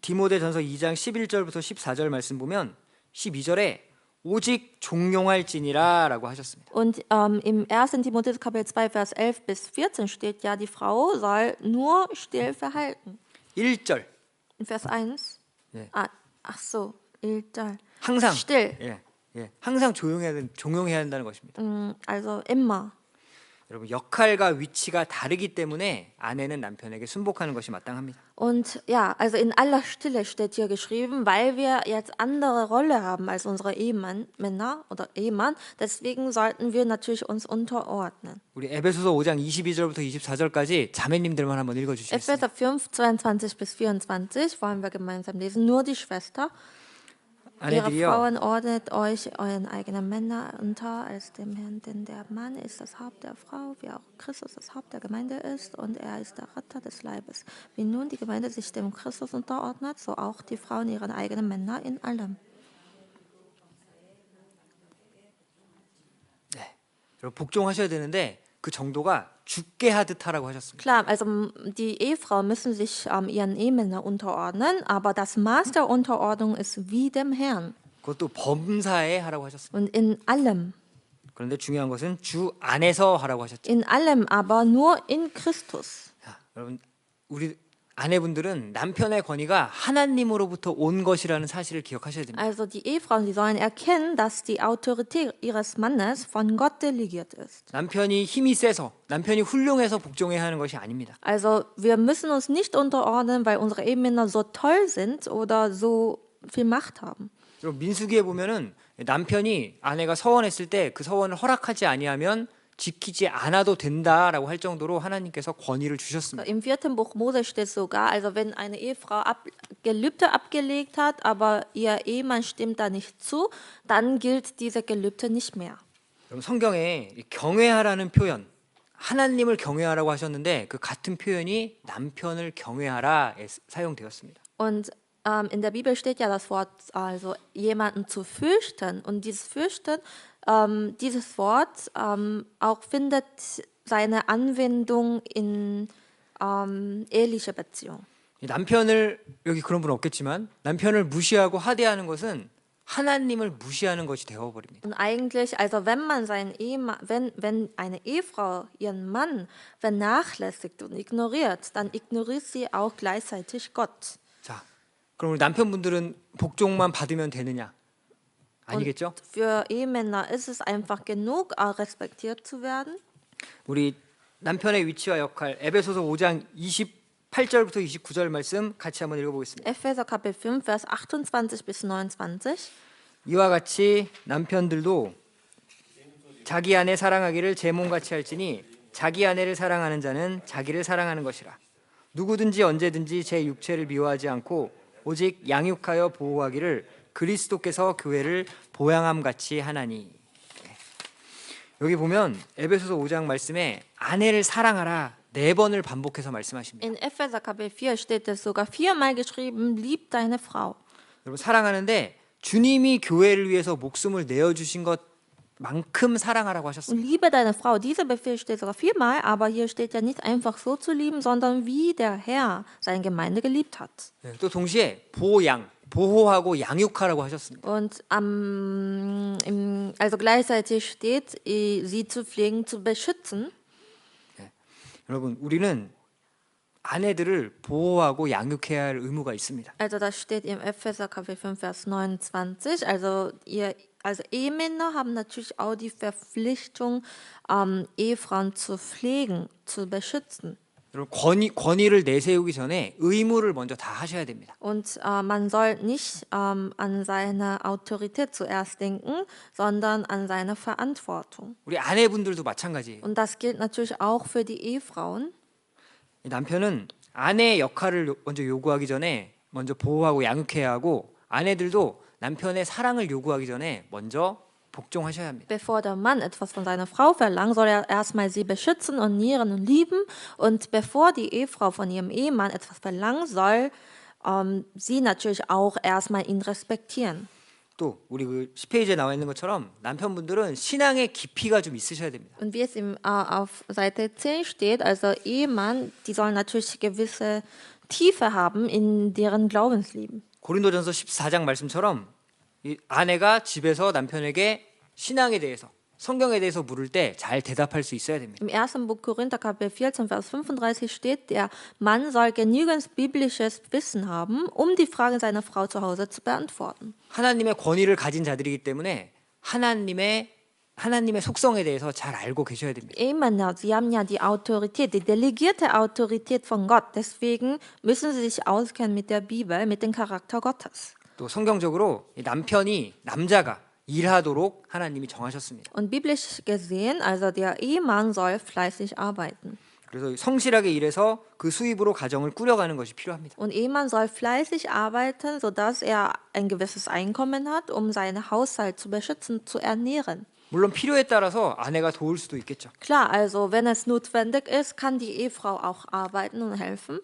디모데전서 2장 11절부터 14절 말씀 보면 12절에 오직 종용할지니라라고 하셨습니다. Und im 1. Timotheus Kapitel 2, Vers 11 bis 14 steht ja, die Frau soll nur still verhalten. 1절 In Vers 1? 네. Ach so, 1절. 항상 Still. 항상 종용해야 된다는 것입니다. Also immer. 여러분 역할과 위치가 다르기 때문에 아내는 남편에게 순복하는 것이 마땅합니다. Und ja, also in aller Stille steht hier geschrieben, weil wir jetzt andere Rolle haben als unsere Männer oder Ehemann, deswegen sollten wir natürlich uns unterordnen. 우리 에베소서 5장 22절부터 24절까지 자매님들만 한번 읽어주시겠습니다. Epheser 5, 22 bis 24 wollen wir gemeinsam lesen, nur die Schwester. Ihre Frauen ordnet euch euren eigenen Männern unter als dem Herrn, denn der Mann ist das Haupt der Frau, wie auch Christus das Haupt der Gemeinde ist und er ist der Retter des Leibes. Wie nun die Gemeinde sich dem Christus unterordnet, so auch die Frauen ihren eigenen Männern in allem. 네, 여러분 복종하셔야 되는데 그 정도가 죽게 하듯 하라고 하셨습니다. Klar, also die Ehefrauen müssen sich ihren Ehemännern unterordnen, aber das Maß der Unterordnung ist wie dem Herrn. 그것도 범사에 하라고 하셨습니다. Und in allem. 그런데 중요한 것은 주 안에서 하라고 하셨죠. In allem, aber nur in Christus. 자, 여러분 우리 아내분들은 남편의 권위가 하나님으로부터 온 것이라는 사실을 기억하셔야 됩니다. Also die Ehefrauen, die sollen erkennen, dass die Autorität ihres Mannes von Gott delegiert ist. 남편이 힘이 세서 남편이 훌륭해서 복종해야 하는 것이 아닙니다. Also wir müssen uns nicht unterordnen, weil unsere Ehemänner so toll sind oder so viel Macht haben. 민수기에 보면은 남편이 아내가 서원했을 때 그 서원을 허락하지 아니하면 지키지 않아도 된다라고 할 정도로 하나님께서 권위를 주셨습니다. Im 4. Buch Mose steht sogar, also wenn eine Ehefrau Gelübde abgelegt hat, aber ihr Ehemann stimmt da nicht zu, dann gilt diese Gelübde nicht mehr. 성경에 경외하라는 표현, 하나님을 경외하라고 하셨는데 그 같은 표현이 남편을 경외하라에 사용되었습니다. Und in der Bibel steht ja das Wort, also jemanden zu fürchten. Und dieses Fürchten, dieses Wort auch findet seine Anwendung in eheliche Beziehung. 남편을 여기 그런 분 없겠지만 남편을 무시하고 하대하는 것은 하나님을 무시하는 것이 되어버립니다. Und eigentlich, also wenn man seinen Ehemann, wenn eine Ehefrau ihren Mann vernachlässigt und ignoriert, dann ignoriert sie auch gleichzeitig Gott. 자, 그럼 우리 남편분들은 복종만 받으면 되느냐? 아니겠죠? Und für Ehemänner ist es einfach genug, auch respektiert zu werden. 우리 남편의 위치와 역할 에베소서 5장 28절부터 29절 말씀 같이 한번 읽어보겠습니다. Epheser Kapitel 5, Vers 28 bis 29. 이와 같이 남편들도 자기 아내 사랑하기를 제 몸같이 할지니 자기 아내를 사랑하는 자는 자기를 사랑하는 것이라. 누구든지 언제든지 제 육체를 미워하지 않고 오직 양육하여 보호하기를 그리스도께서 교회를 보양함 같이 하나니. 여기 보면 에베소서 5장 말씀에 아내를 사랑하라 4번을 반복해서 말씀하십니다. In Epheser Kapitel 4 steht es sogar 4-mal geschrieben, lieb deine Frau. 여러분 사랑하는데 주님이 교회를 위해서 목숨을 내어주신 것만큼 사랑하라고 Und 하셨습니다. liebe deine Frau. Dieser Befehl steht sogar 4-mal, aber hier steht ja nicht einfach so zu lieben, sondern wie der Herr seine Gemeinde geliebt hat. 또 동시에 보호하고 양육하라고 하셨습니다. Und also gleichzeitig steht, sie zu pflegen, zu beschützen. 여러분 우리는 아내들을 보호하고 양육해야 할 의무가 있습니다. Also das steht im Epheser Kapitel 5, Vers 29. Also Ehemänner haben natürlich auch die Verpflichtung, Ehefrauen zu pflegen, zu beschützen. 여러분 권위를 내세우기 전에 의무를 먼저 다 하셔야 됩니다. Und man soll nicht an seine Autorität zuerst denken, sondern an seine Verantwortung. 우리 아내분들도 마찬가지예요. Und das gilt natürlich auch für die Ehefrauen. 남편은 아내의 역할을 먼저 요구하기 전에 먼저 보호하고 양육해야 하고 아내들도 남편의 사랑을 요구하기 전에 먼저 복종하셔야 합니다. Bevor der Mann etwas von seiner Frau verlangt, soll er erstmal sie beschützen und nähren und lieben. Und bevor die Ehefrau von ihrem Ehemann etwas verlangt, soll sie natürlich auch erstmal ihn respektieren. 또 우리 그 10페이지에 나와 있는 것처럼 남편분들은 신앙의 깊이가 좀 있으셔야 됩니다. Und wie es auf Seite 10 steht, also Ehemann, die sollen natürlich gewisse Tiefe haben in deren Glaubensleben. 고린도전서 14장 말씀처럼 이 아내가 집에서 남편에게 신앙에 대해서 성경에 대해서 물을 때 잘 대답할 수 있어야 됩니다. Im ersten Buch Korinther Kapitel 14 Vers 35 steht, der Mann soll genügend biblisches Wissen haben, um die Fragen seiner Frau zu Hause zu beantworten. 하나님의 권위를 가진 자들이기 때문에 하나님의 속성에 대해서 잘 알고 계셔야 됩니다. Ehemänner, sie haben ja die Autorität, die delegierte Autorität von Gott. Deswegen müssen sie sich auskennen mit der Bibel, mit dem Charakter Gottes. 또 성경적으로 남자가 일하도록 하나님이 정하셨습니다. Und biblisch gesehen, also der Ehemann soll fleißig arbeiten. 그래서 성실하게 일해서 그 수입으로 가정을 꾸려가는 것이 필요합니다. Und Ehemann soll fleißig arbeiten, sodass er ein gewisses Einkommen hat, um seinen Haushalt zu beschützen, zu ernähren. 물론 필요에 따라서 아내가 도울 수도 있겠죠. Klar, also wenn es notwendig ist, kann die Ehefrau auch arbeiten und helfen.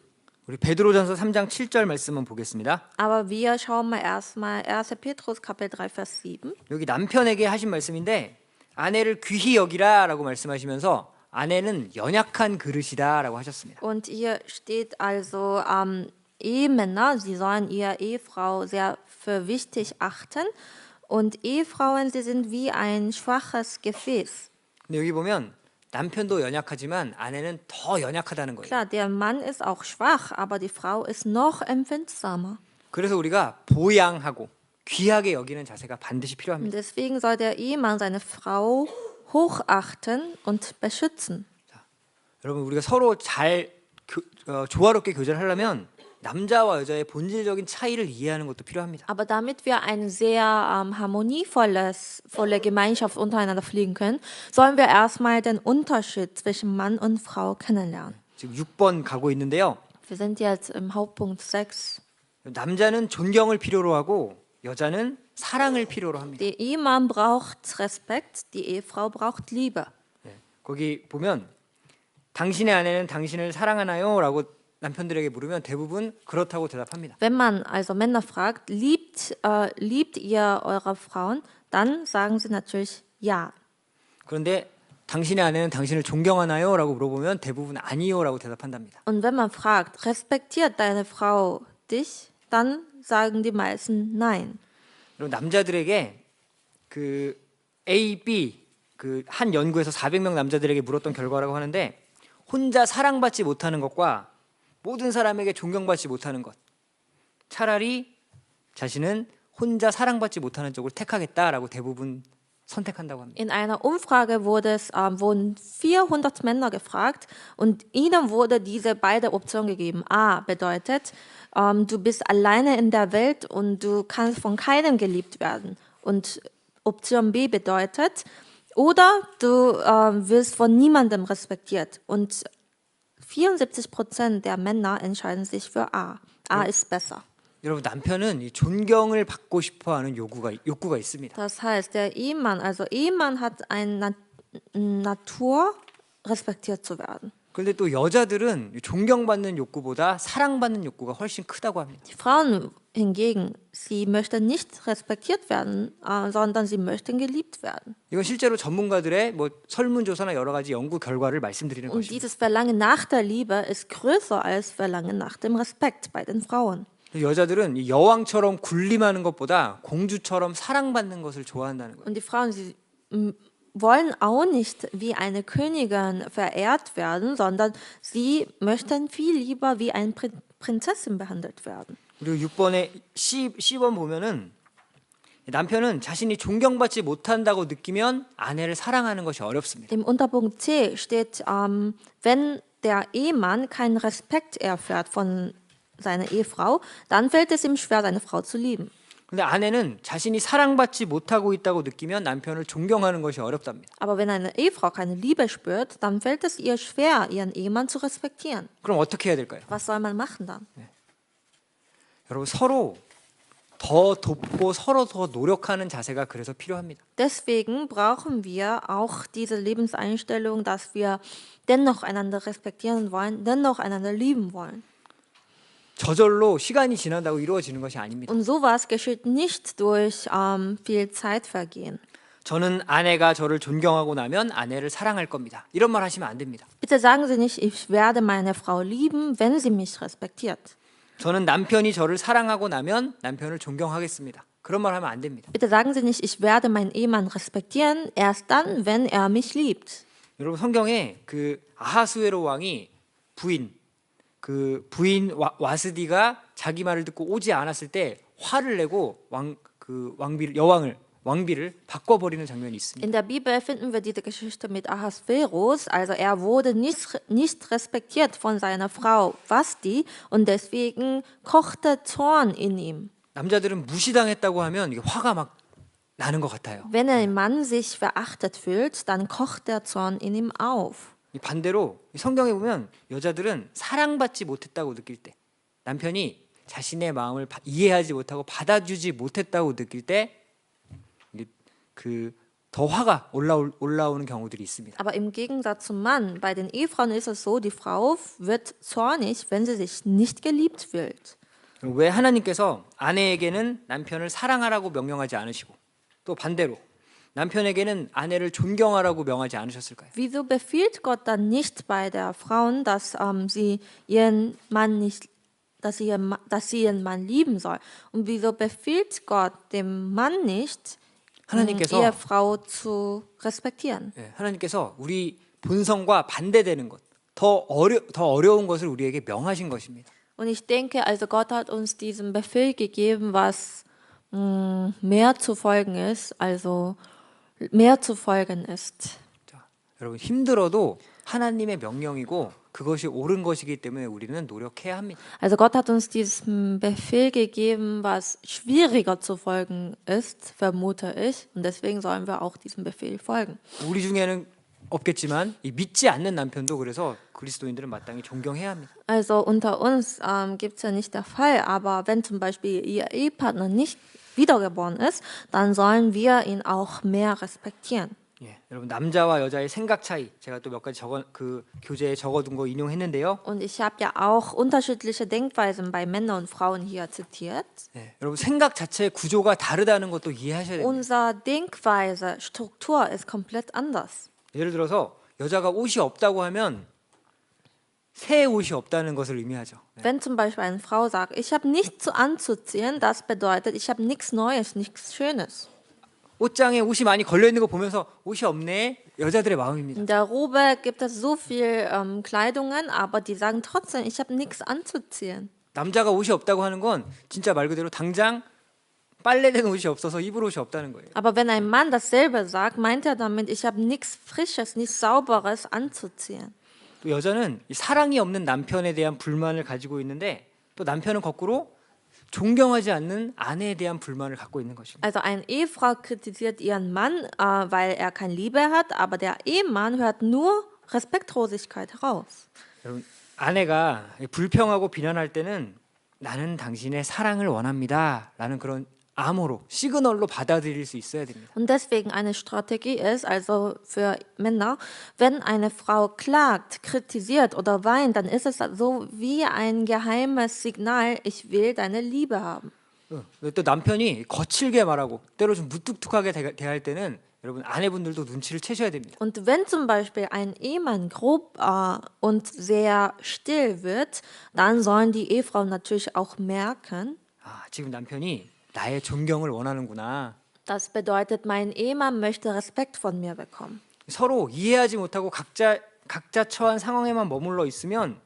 우리 베드로전서 3장 7절 말씀은 보겠습니다. Aber wir schauen mal erstmal 1. Petrus Kapitel 3 Vers 7. 여기 남편에게 하신 말씀인데 아내를 귀히 여기라라고 말씀하시면서 아내는 연약한 그릇이다라고 하셨습니다. Und hier steht also Ehemänner, sie sollen ihre Ehefrau sehr für wichtig achten. Und Ehefrauen, sie sind wie ein schwaches Gefäß. 근데 여기 보면 남편도 연약하지만 아내는 더 연약하다는 거예요. Klar, der Mann ist auch schwach, aber die Frau ist noch empfindsamer. 그래서 우리가 보양하고 귀하게 여기는 자세가 반드시 Und 필요합니다. deswegen soll der Ehemann seine Frau hochachten und beschützen. 여러분 우리가 서로 잘 조화롭게 교제하려면 남자와 여자의 본질적인 차이를 이해하는 것도 필요합니다. Aber damit wir eine sehr harmonievolle Gemeinschaft untereinander pflegen können, sollen wir erstmal den Unterschied zwischen Mann und Frau kennenlernen. 지금 6번 가고 있는데요. Wir sind jetzt im Hauptpunkt 6. 남자는 존경을 필요로 하고 여자는 사랑을 필요로 합니다. Der Ehemann braucht Respekt, die Ehefrau braucht Liebe. 거기 보면 당신의 아내는 당신을 사랑하나요? 라고 남편들에게 물으면 대부분 그렇다고 대답합니다. Wenn man also Männer fragt, liebt ihr eure Frauen, dann sagen sie natürlich ja. 그런데 당신의 아내는 당신을 존경하나요? 라고 물어보면 대부분 아니요 라고 대답한답니다. Und wenn man fragt, respektiert deine Frau dich? Dann sagen die meisten nein. 그리고 남자들에게 그 A, B 그 한 연구에서 400명 남자들에게 물었던 결과라고 하는데 혼자 사랑받지 못하는 것과 모든 사람에게 존경받지 못하는 것 차라리 자신은 혼자 사랑받지 못하는 쪽을 택하겠다라고 대부분 선택한다고 합니다. In einer Umfrage wurden 400 Männer gefragt und ihnen wurde diese beide Optionen gegeben. A bedeutet, du bist alleine in der Welt und du kannst von keinem geliebt werden. Und Option B bedeutet, oder du wirst von niemandem respektiert. Und 74% der Männer entscheiden sich für A. A ist besser. 여러분 남편은 이 존경을 받고 싶어하는 욕구가 있습니다. Das heißt, der Ehemann, also Ehemann hat eine Natur, respektiert zu werden. 그런데 또 여자들은 존경받는 욕구보다 사랑받는 욕구가 훨씬 크다고 합니다. Die Frauen hingegen, sie möchten nicht respektiert werden, sondern sie möchten geliebt werden. 이건 실제로 전문가들의 뭐 설문조사나 여러 가지 연구 결과를 말씀드리는 Und 것입니다. dieses Verlangen nach der Liebe ist größer als Verlangen nach dem Respekt bei den Frauen. 여자들은 이 여왕처럼 군림하는 것보다 공주처럼 사랑받는 것을 좋아한다는 거예요. Und die Frauen, sie wollen auch nicht wie eine Königin verehrt werden, sondern sie möchten viel lieber wie eine Prinzessin behandelt werden. 그리고 6번에 C번 보면은 남편은 자신이 존경받지 못한다고 느끼면 아내를 사랑하는 것이 어렵습니다. Im Unterpunkt C steht, wenn der Ehemann keinen Respekt erfährt von seiner Ehefrau, dann fällt es ihm schwer, seine Frau zu lieben. 근데 아내는 자신이 사랑받지 못하고 있다고 느끼면 남편을 존경하는 것이 어렵답니다. Aber wenn eine Ehefrau keine Liebe spürt, dann fällt es ihr schwer, ihren Ehemann zu respektieren. 그럼 어떻게 해야 될까요? Was soll man machen dann? 여러분 서로 더 돕고 서로 더 노력하는 자세가 그래서 필요합니다. Deswegen brauchen wir auch diese Lebenseinstellung, dass wir dennoch einander respektieren wollen, dennoch einander lieben wollen. 저절로 시간이 지난다고 이루어지는 것이 아닙니다. Und sowas geschieht nicht durch viel Zeitvergehen. 저는 아내가 저를 존경하고 나면 아내를 사랑할 겁니다. 이런 말 하시면 안 됩니다. Bitte sagen Sie nicht, ich werde meine Frau lieben, wenn sie mich respektiert. 저는 남편이 저를 사랑하고 나면 남편을 존경하겠습니다. 그런 말 하면 안 됩니다. Bitte sagen Sie nicht, ich werde meinen Ehemann respektieren, erst dann, wenn er mich liebt. 여러분 성경에 그 아하수에로 왕이 부인 와스디가 자기 말을 듣고 오지 않았을 때 화를 내고 왕비를 바꿔버리는 장면이 있습니다. In der Bibel finden wir diese Geschichte mit Ahasverus. Also er wurde nicht respektiert von seiner Frau Vasti und deswegen kochte Zorn in ihm. 남자들은 무시당했다고 하면 이게 화가 막 나는 것 같아요. Wenn ein Mann sich verachtet fühlt, dann kocht der Zorn in ihm auf. 반대로 성경에 보면 여자들은 사랑받지 못했다고 느낄 때 남편이 자신의 마음을 이해하지 못하고 받아주지 못했다고 느낄 때 더 화가 올라오는 경우들이 있습니다. Aber im Gegensatz zum Mann, bei den Ehefrauen ist es so, die Frau wird zornig, wenn sie sich nicht geliebt fühlt. 왜 하나님께서 아내에게는 남편을 사랑하라고 명령하지 않으시고 또 반대로 남편에게는 아내를 존경하라고 명하지 않으셨을까요? Wieso befiehlt Gott dann nicht bei der Frau, dass sie ihren Mann lieben soll? Und wieso befiehlt Gott dem Mann nicht, ihre Frau zu respektieren? 하나님께서 우리 본성과 반대되는 것, 더 어려운 것을 우리에게 명하신 것입니다. Und ich denke, also Gott hat uns diesen Befehl gegeben, was mehr zu folgen ist, also mehr zu folgen ist. 자, 여러분 힘들어도 하나님의 명령이고 그것이 옳은 것이기 때문에 우리는 노력해야 합니다. Also Gott hat uns diesen Befehl gegeben, was schwieriger zu folgen ist, vermute ich, und deswegen sollen wir auch diesem Befehl folgen. 우리 중에는 없겠지만 이 믿지 않는 남편도 그래서 그리스도인들은 마땅히 존경해야 합니다. Also unter uns gibt es ja nicht der Fall, aber wenn zum Beispiel ihr Ehepartner nicht wiedergeboren ist, dann sollen wir ihn auch mehr respektieren. 예, 여러분 남자와 여자의 생각 차이 제가 또 몇 가지 교재에 적어둔 거 인용했는데요. Und ich habe ja auch unterschiedliche Denkweisen bei Männern und Frauen hier zitiert. 예, 여러분 생각 자체의 구조가 다르다는 것도 이해하셔야 됩니다. Unsere Denkweise, Struktur ist komplett anders. 예를 들어서 여자가 옷이 없다고 하면 새 옷이 없다는 것을 의미하죠. 네. Wenn zum Beispiel eine Frau sagt, ich habe nichts anzuziehen, das bedeutet, ich habe nichts Neues, nichts Schönes. 옷장에 옷이 많이 걸려 있는 거 보면서 옷이 없네. 여자들의 마음입니다. In der Robe gibt es so viel Kleidungen, aber die sagen trotzdem, ich habe nichts anzuziehen. 남자가 옷이 없다고 하는 건 진짜 말 그대로 당장 빨래된 옷이 없어서 입을 옷이 없다는 거예요. Aber wenn ein Mann dasselbe sagt, meint er damit, ich habe nichts Frisches, nichts Sauberes anzuziehen. 또 여자는 이 사랑이 없는 남편에 대한 불만을 가지고 있는데 또 남편은 거꾸로 존경하지 않는 아내에 대한 불만을 갖고 있는 것입니다. Also eine Ehefrau kritisiert ihren Mann, weil er keine Liebe hat, aber der Ehemann hört nur Respektlosigkeit heraus. 여러분, 아내가 불평하고 비난할 때는 나는 당신의 사랑을 원합니다라는 그런 암호로 시그널로 받아들일 수 있어야 됩니다. Und deswegen eine Strategie ist, also für Männer, wenn eine Frau klagt, kritisiert oder weint, dann ist es so wie ein geheimes Signal, ich will deine Liebe haben. 또 남편이 거칠게 말하고 때로 좀 무뚝뚝하게 대할 때는 여러분 아내분들도 눈치를 채셔야 됩니다. Und wenn zum Beispiel ein Ehemann grob und sehr still wird, dann sollen die Ehefrauen natürlich auch merken, 지금 남편이 나의 존경을 원하는구나. das bedeutet, mein Ehemann möchte Respekt von mir bekommen. 서로 이해하지 못하고 각자 처한 상황에만 머물러 있으면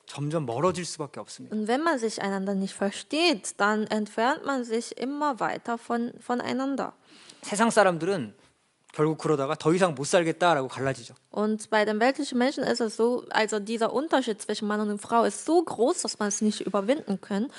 점점 멀어질 수밖에 없습니다. Und wenn man sich einander nicht versteht, dann entfernt man sich immer weiter voneinander. 세상 사람들은 결국 그러다가 더 이상 못 살겠다라고 갈라지죠. Und bei den weltlichen Menschen ist es so, also dieser Unterschied zwischen Mann und Frau ist so groß, dass man es nicht überwinden kann.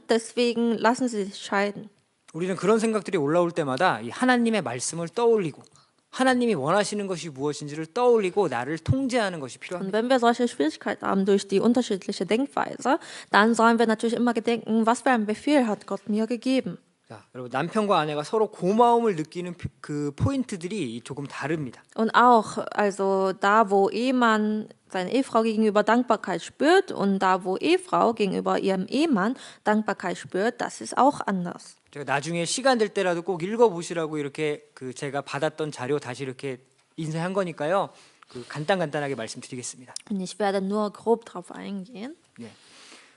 Deswegen lassen sie sich scheiden. 우리는 그런 생각들이 올라올 때마다 이 하나님의 말씀을 떠올리고 하나님이 원하시는 것이 무엇인지를 떠올리고 나를 통제하는 것이 Und 필요합니다. wenn wir solche Schwierigkeiten haben durch die unterschiedliche Denkweise, dann sollen wir natürlich immer gedenken, was für einen Befehl hat Gott mir gegeben. 자, 여러분 남편과 아내가 서로 고마움을 느끼는 그 포인트들이 조금 다릅니다. Und auch, also da, wo Ehemann seine Ehefrau gegenüber Dankbarkeit spürt und da, wo Ehefrau gegenüber ihrem Ehemann Dankbarkeit spürt, das ist auch anders. 제가 나중에 시간 될 때라도 꼭 읽어보시라고 이렇게 그 제가 받았던 자료 다시 이렇게 인쇄한 거니까요. 그 간단하게 말씀드리겠습니다. Und ich werde nur grob darauf eingehen. 예.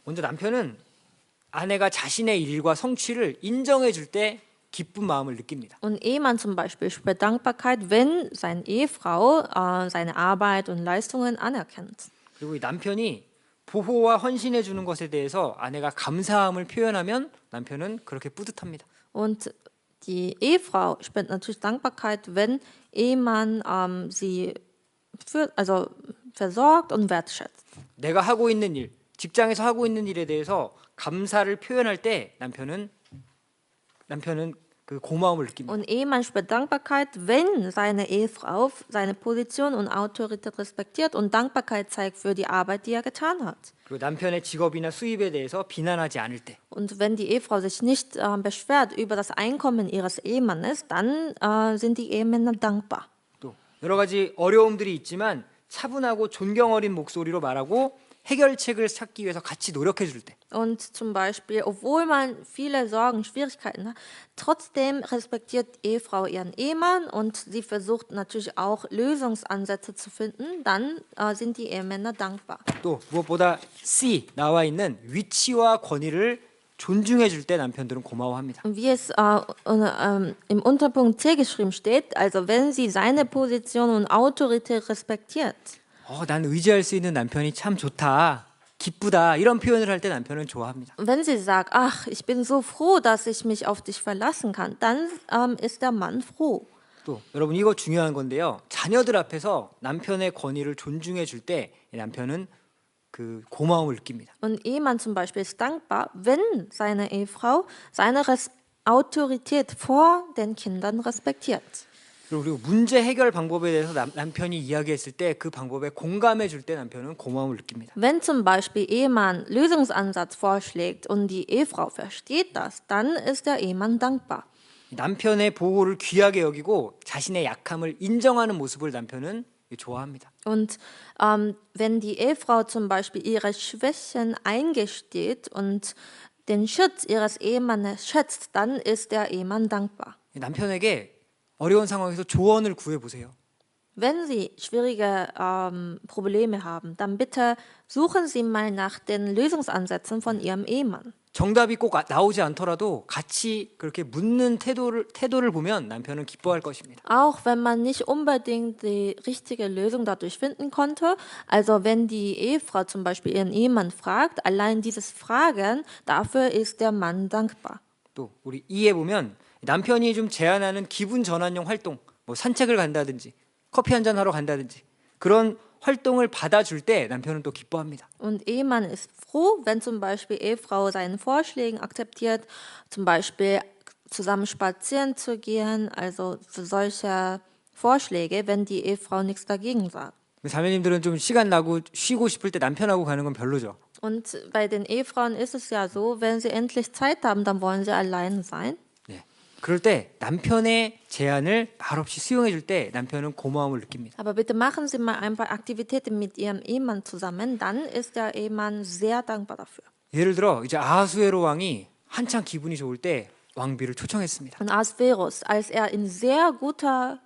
먼저 남편은 아내가 자신의 일과 성취를 인정해 줄 때 기쁜 마음을 느낍니다. Und Ehemann zum Beispiel spürt Dankbarkeit, wenn seine Ehefrau seine Arbeit und Leistungen anerkennt. 그리고 이 남편이 보호와 헌신해 주는 것에 대해서 아내가 감사함을 표현하면 남편은 그렇게 뿌듯합니다. Und die Ehefrau spürt natürlich Dankbarkeit, wenn Ehemann sie versorgt und wertschätzt. 내가 하고 있는 일, 직장에서 하고 있는 일에 대해서 감사를 표현할 때 남편은 그 고마움을 느낍니다. Und Ehemann spürt Dankbarkeit, wenn seine Ehefrau seine Position und Autorität respektiert und Dankbarkeit zeigt für die Arbeit, die er getan hat. 그리고 남편의 직업이나 수입에 대해서 비난하지 않을 때 Und wenn die Ehefrau sich nicht beschwert über das Einkommen ihres Ehemannes, dann sind die Ehemänner dankbar. 또 여러 가지 어려움들이 있지만 차분하고 존경 어린 목소리로 말하고 해결책을 찾기 위해서 같이 노력해 줄 때. Und zum Beispiel, obwohl man viele Sorgen, Schwierigkeiten hat, trotzdem respektiert Ehefrau ihren Ehemann und sie versucht natürlich auch Lösungsansätze zu finden, dann sind die Ehemänner dankbar. 또 무엇보다 C 나와 있는 위치와 권위를 존중해 줄 때 남편들은 고마워합니다. Und wie es im Unterpunkt C geschrieben steht, also wenn sie seine Position und Autorität respektiert. 난 의지할 수 있는 남편이 참 좋다, 기쁘다 이런 표현을 할 때 남편은 좋아합니다. Wenn sie sagt, ach, ich bin so froh, dass ich mich auf dich verlassen kann, dann ist der Mann froh. 또 여러분 이거 중요한 건데요. 자녀들 앞에서 남편의 권위를 존중해 줄 때 남편은 그 고마움을 느낍니다. Und Ehemann zum Beispiel ist dankbar, wenn seine Ehefrau seine Autorität vor den Kindern respektiert. 그리고 문제 해결 방법에 대해서 남편이 이야기했을 때 그 방법에 공감해 줄 때 남편은 고마움을 느낍니다. Wenn zum Beispiel Ehemann Lösungsansatz vorschlägt und die Ehefrau versteht das, dann ist der Ehemann dankbar. 남편의 보호를 귀하게 여기고 자신의 약함을 인정하는 모습을 남편은 좋아합니다. Und wenn die Ehefrau zum Beispiel ihre Schwächen eingesteht und den Schutz ihres Ehemannes schätzt, dann ist der Ehemann dankbar. 남편에게 어려운 상황에서 조언을 구해 보세요. Wenn Sie schwierige Probleme haben, dann bitte suchen Sie mal nach den Lösungsansätzen von Ihrem Ehemann. 정답이 꼭 나오지 않더라도 같이 그렇게 묻는 태도를 보면 남편은 기뻐할 것입니다. Auch wenn man nicht unbedingt die richtige Lösung dadurch finden konnte, also wenn die Ehefrau zum Beispiel ihren Ehemann fragt, allein dieses Fragen, dafür ist der Mann dankbar. 또 우리 2에 보면 남편이 좀 제안하는 기분 전환용 활동, 뭐 산책을 간다든지 커피 한잔 하러 간다든지 그런 활동을 받아줄 때 남편은 또 기뻐합니다. Und Ehemann ist froh, wenn zum Beispiel Ehefrau seinen Vorschlägen akzeptiert, zum Beispiel zusammen spazieren zu gehen, also für solche Vorschläge, wenn die Ehefrau nichts dagegen sagt. 자매님들은 좀 시간 나고 쉬고 싶을 때 남편하고 가는 건 별로죠. Und bei den Ehefrauen ist es ja so, wenn sie endlich Zeit haben, dann wollen sie allein sein. 네. 그럴 때 남편의 제안을 말없이 수용해 줄 때 남편은 고마움을 느낍니다. Aber bitte machen Sie mal ein paar Aktivitäten mit Ihrem Ehemann zusammen, dann ist der Ehemann sehr dankbar dafür. 예를 들어 이제 아하수에로 왕이 한창 기분이 좋을 때 왕비를 초청했습니다. Und Ahasverus, als er in sehr guter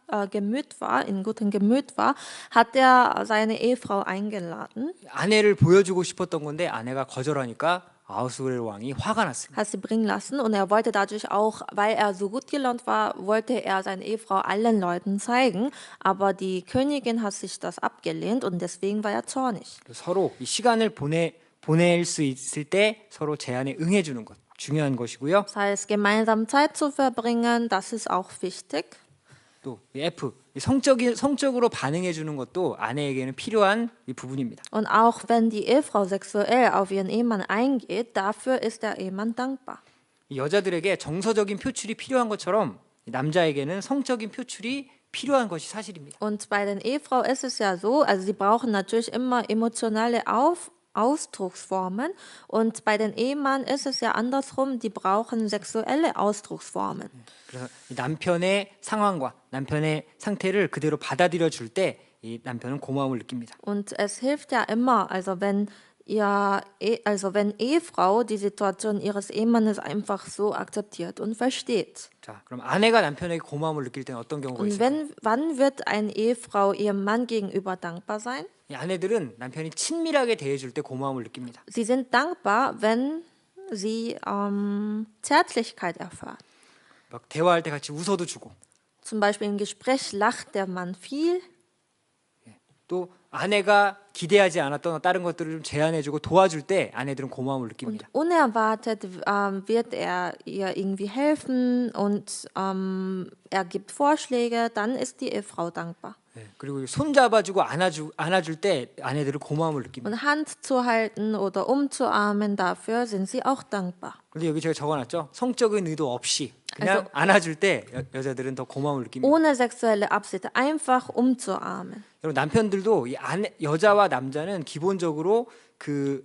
in gutem Gemüt war, hat er seine Ehefrau eingeladen, 아내를 보여주고 싶었던 건데 아내가 거절하니까 아하수에로 왕이 화가 났습니다. hat sie bringen lassen und er wollte dadurch auch, weil er so gut gelaunt war, wollte er seine Ehefrau allen Leuten zeigen, aber die Königin hat sich das abgelehnt und deswegen war er zornig. 서로 이 시간을 보낼 수 있을 때 서로 제안에 응해주는 것 중요한 것이고요. Das heißt, gemeinsam Zeit zu verbringen, das ist auch wichtig. 또 F 성적으로 반응해 주는 것도 아내에게는 필요한 이 부분입니다. Und auch wenn die Ehefrau sexuell auf ihren Ehemann eingeht, dafür ist der Ehemann dankbar. 이 여자들에게 정서적인 표출이 필요한 것처럼 남자에게는 성적인 표출이 필요한 것이 사실입니다. Und bei den Ehefrauen ist es ja so, also sie brauchen natürlich immer emotionale Ausdrucksformen und bei den Ehemann ist es ja andersrum, die brauchen sexuelle Ausdrucksformen. 그래서 이 남편의 상황과 남편의 상태를 그대로 받아들여 줄 때 이 남편은 고마움을 느낍니다. Und es hilft ja immer, also wenn wenn Ehefrau die Situation ihres Ehemannes einfach so akzeptiert und versteht. 자, 그럼 아내가 남편에게 고마움을 느낄 때는 어떤 경우가 Und 있을까요? wann wird eine Ehefrau ihrem Mann gegenüber dankbar sein? 이 아내들은 남편이 친밀하게 대해줄 때 고마움을 느낍니다. Sie sind dankbar, wenn sie Zärtlichkeit erfahren. 막 대화할 때 같이 웃어도 주고 Zum Beispiel im Gespräch lacht der Mann viel. 또 아내가 기대하지 않았던 다른 것들을 좀 제안해주고 도와줄 때 아내들은 고마움을 Und 느낍니다. unerwartet wird er ihr irgendwie helfen und er gibt Vorschläge, dann ist die Ehefrau dankbar. 네, 그리고 손 잡아주고 안아줄 때 아내들은 고마움을 느낍니다. Und Hand zu halten oder umzuarmen, dafür sind sie auch dankbar. 근데 여기 제가 적어놨죠. 성적인 의도 없이 그냥 안아줄 때 여자들은 더 고마움을 느낍니다. Ohne sexuelle Absicht, einfach umzuarmen. 여러분 남편들도 이 여자와 남자는 기본적으로 그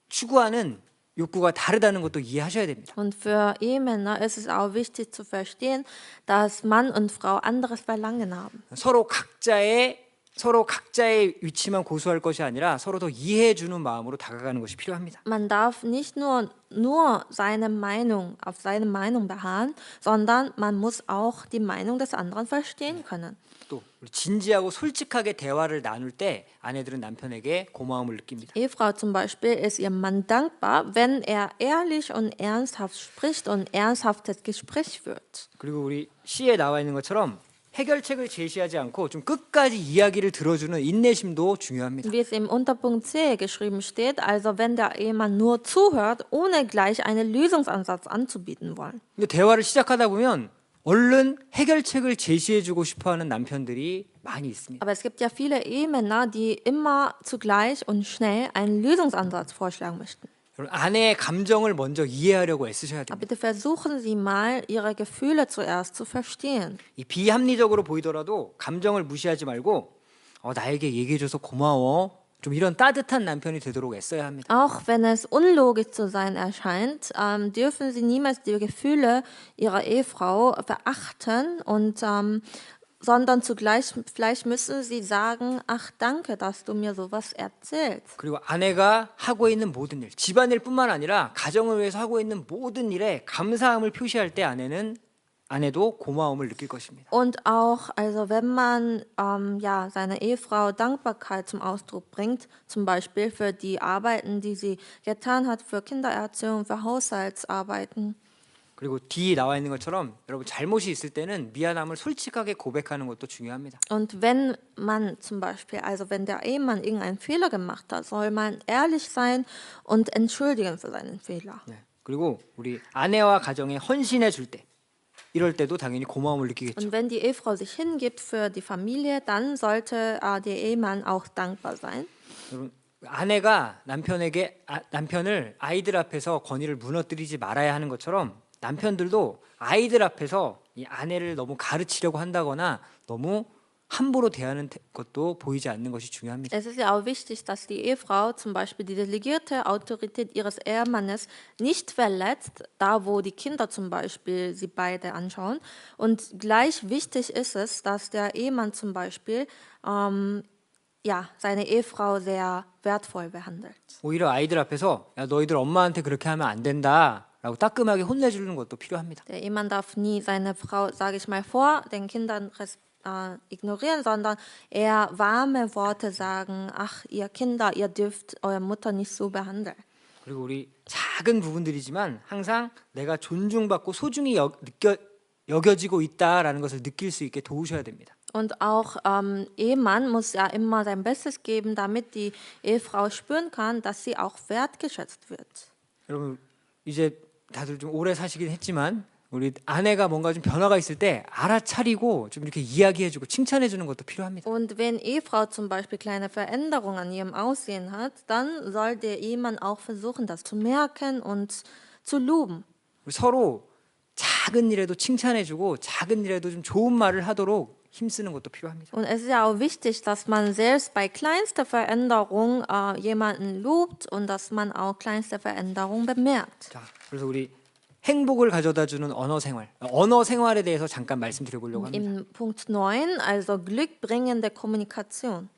추구하는 욕구가 다르다는 것도 이해하셔야 됩니다. Und für Ehemänner ist es auch wichtig zu verstehen, dass Mann und Frau anderes Verlangen haben. 서로 각자의 위치만 고수할 것이 아니라 서로 더 이해해 주는 마음으로 다가가는 것이 필요합니다. Man darf nicht nur auf seine Meinung beharren, sondern man muss auch die Meinung des anderen verstehen können. 또 진지하고 솔직하게 대화를 나눌 때 아내들은 남편에게 고마움을 느낍니다. Ehefrau zum Beispiel ist ihrem Mann dankbar, wenn er ehrlich und ernsthaft spricht und ernsthaftes Gespräch führt. 그리고 우리 시에 나와 있는 것처럼 해결책을 제시하지 않고 좀 끝까지 이야기를 들어주는 인내심도 중요합니다. Wie es im Unterpunkt C geschrieben steht, also wenn der Ehemann nur zuhört, ohne gleich einen Lösungsansatz anzubieten wollen. 근데 대화를 시작하다 보면 얼른 해결책을 제시해주고 싶어하는 남편들이 많이 있습니다. Aber es gibt ja viele Ehemänner, die immer zugleich und schnell einen Lösungsansatz vorschlagen möchten. 여러분 아내의 감정을 먼저 이해하려고 애쓰셔야 Aber 됩니다. bitte versuchen Sie mal, Ihre Gefühle zuerst zu verstehen. 이 비합리적으로 보이더라도 감정을 무시하지 말고 나에게 얘기해줘서 고마워. 좀 이런 따뜻한 남편이 되도록 애써야 합니다. Auch wenn es unlogisch zu sein erscheint, dürfen Sie niemals die Gefühle Ihrer Ehefrau verachten sondern zugleich vielleicht müssen Sie sagen, ach danke, dass du mir sowas erzählst. 그리고 아내가 하고 있는 모든 일, 집안일뿐만 아니라 가정을 위해서 하고 있는 모든 일에 감사함을 표시할 때 아내는 아내도 고마움을 느낄 것입니다. Und auch, also wenn man ja, seiner Ehefrau Dankbarkeit zum Ausdruck bringt, zum Beispiel für die Arbeiten, die sie getan hat, für Kindererziehung, für Haushaltsarbeiten. 그리고 뒤에 나와 있는 것처럼 여러분 잘못이 있을 때는 미안함을 솔직하게 고백하는 것도 중요합니다. Und wenn man zum Beispiel, also wenn der Ehemann irgendeinen Fehler gemacht hat, soll man ehrlich sein und entschuldigen für seinen Fehler. 네. 그리고 우리 아내와 가정에 헌신해 줄 때, 이럴 때도 당연히 고마움을 느끼겠죠. Und wenn die Ehefrau sich hingibt für die Familie, dann sollte der Ehemann auch dankbar sein. 여러분, 아내가 남편을 아이들 앞에서 권위를 무너뜨리지 말아야 하는 것처럼 남편들도 아이들 앞에서 이 아내를 너무 가르치려고 한다거나 너무 함부로 대하는 것도 보이지 않는 것이 중요합니다. Es ist ja auch wichtig, dass die Ehefrau zum Beispiel die delegierte Autorität ihres Ehemannes nicht verletzt, da wo die Kinder zum Beispiel sie beide anschauen. Und gleich wichtig ist es, dass der Ehemann zum Beispiel ja, seine Ehefrau sehr wertvoll behandelt. 오히려 아이들 앞에서 야, 너희들 엄마한테 그렇게 하면 안 된다라고 따끔하게 혼내주는 것도 필요합니다. Der Ehemann darf nie seine Frau, sage ich mal, vor den Kindern ignorieren, sondern eher warme Worte sagen. Ach, ihr Kinder, ihr dürft eure Mutter nicht so behandeln. 그리고 우리 작은 부분들이지만 항상 내가 존중받고 소중히 여겨지고 있다라는 것을 느낄 수 있게 도우셔야 됩니다. Und auch Ehemann muss ja immer sein Bestes geben, damit die Ehefrau spüren kann, dass sie auch wertgeschätzt wird. 여러분 이제 다들 좀 오래 사시긴 했지만 우리 아내가 뭔가 좀 변화가 있을 때 알아차리고 좀 이렇게 이야기해주고 칭찬해주는 것도 필요합니다. Und wenn Ehefrau zum Beispiel kleine Veränderungen an ihrem Aussehen hat, dann soll der Ehemann auch versuchen, das zu merken und zu loben. 우리 서로 작은 일에도 칭찬해주고 작은 일에도 좀 좋은 말을 하도록 힘쓰는 것도 필요합니다. Und es ist ja auch wichtig, dass man selbst bei kleinster Veränderung jemanden lobt und dass man auch kleinste Veränderung bemerkt. 자, 그래서 우리 행복을 가져다주는 언어 생활에 대해서 잠깐 말씀드려보려고 합니다. Im Punkt 9, also glückbringende Kommunikation.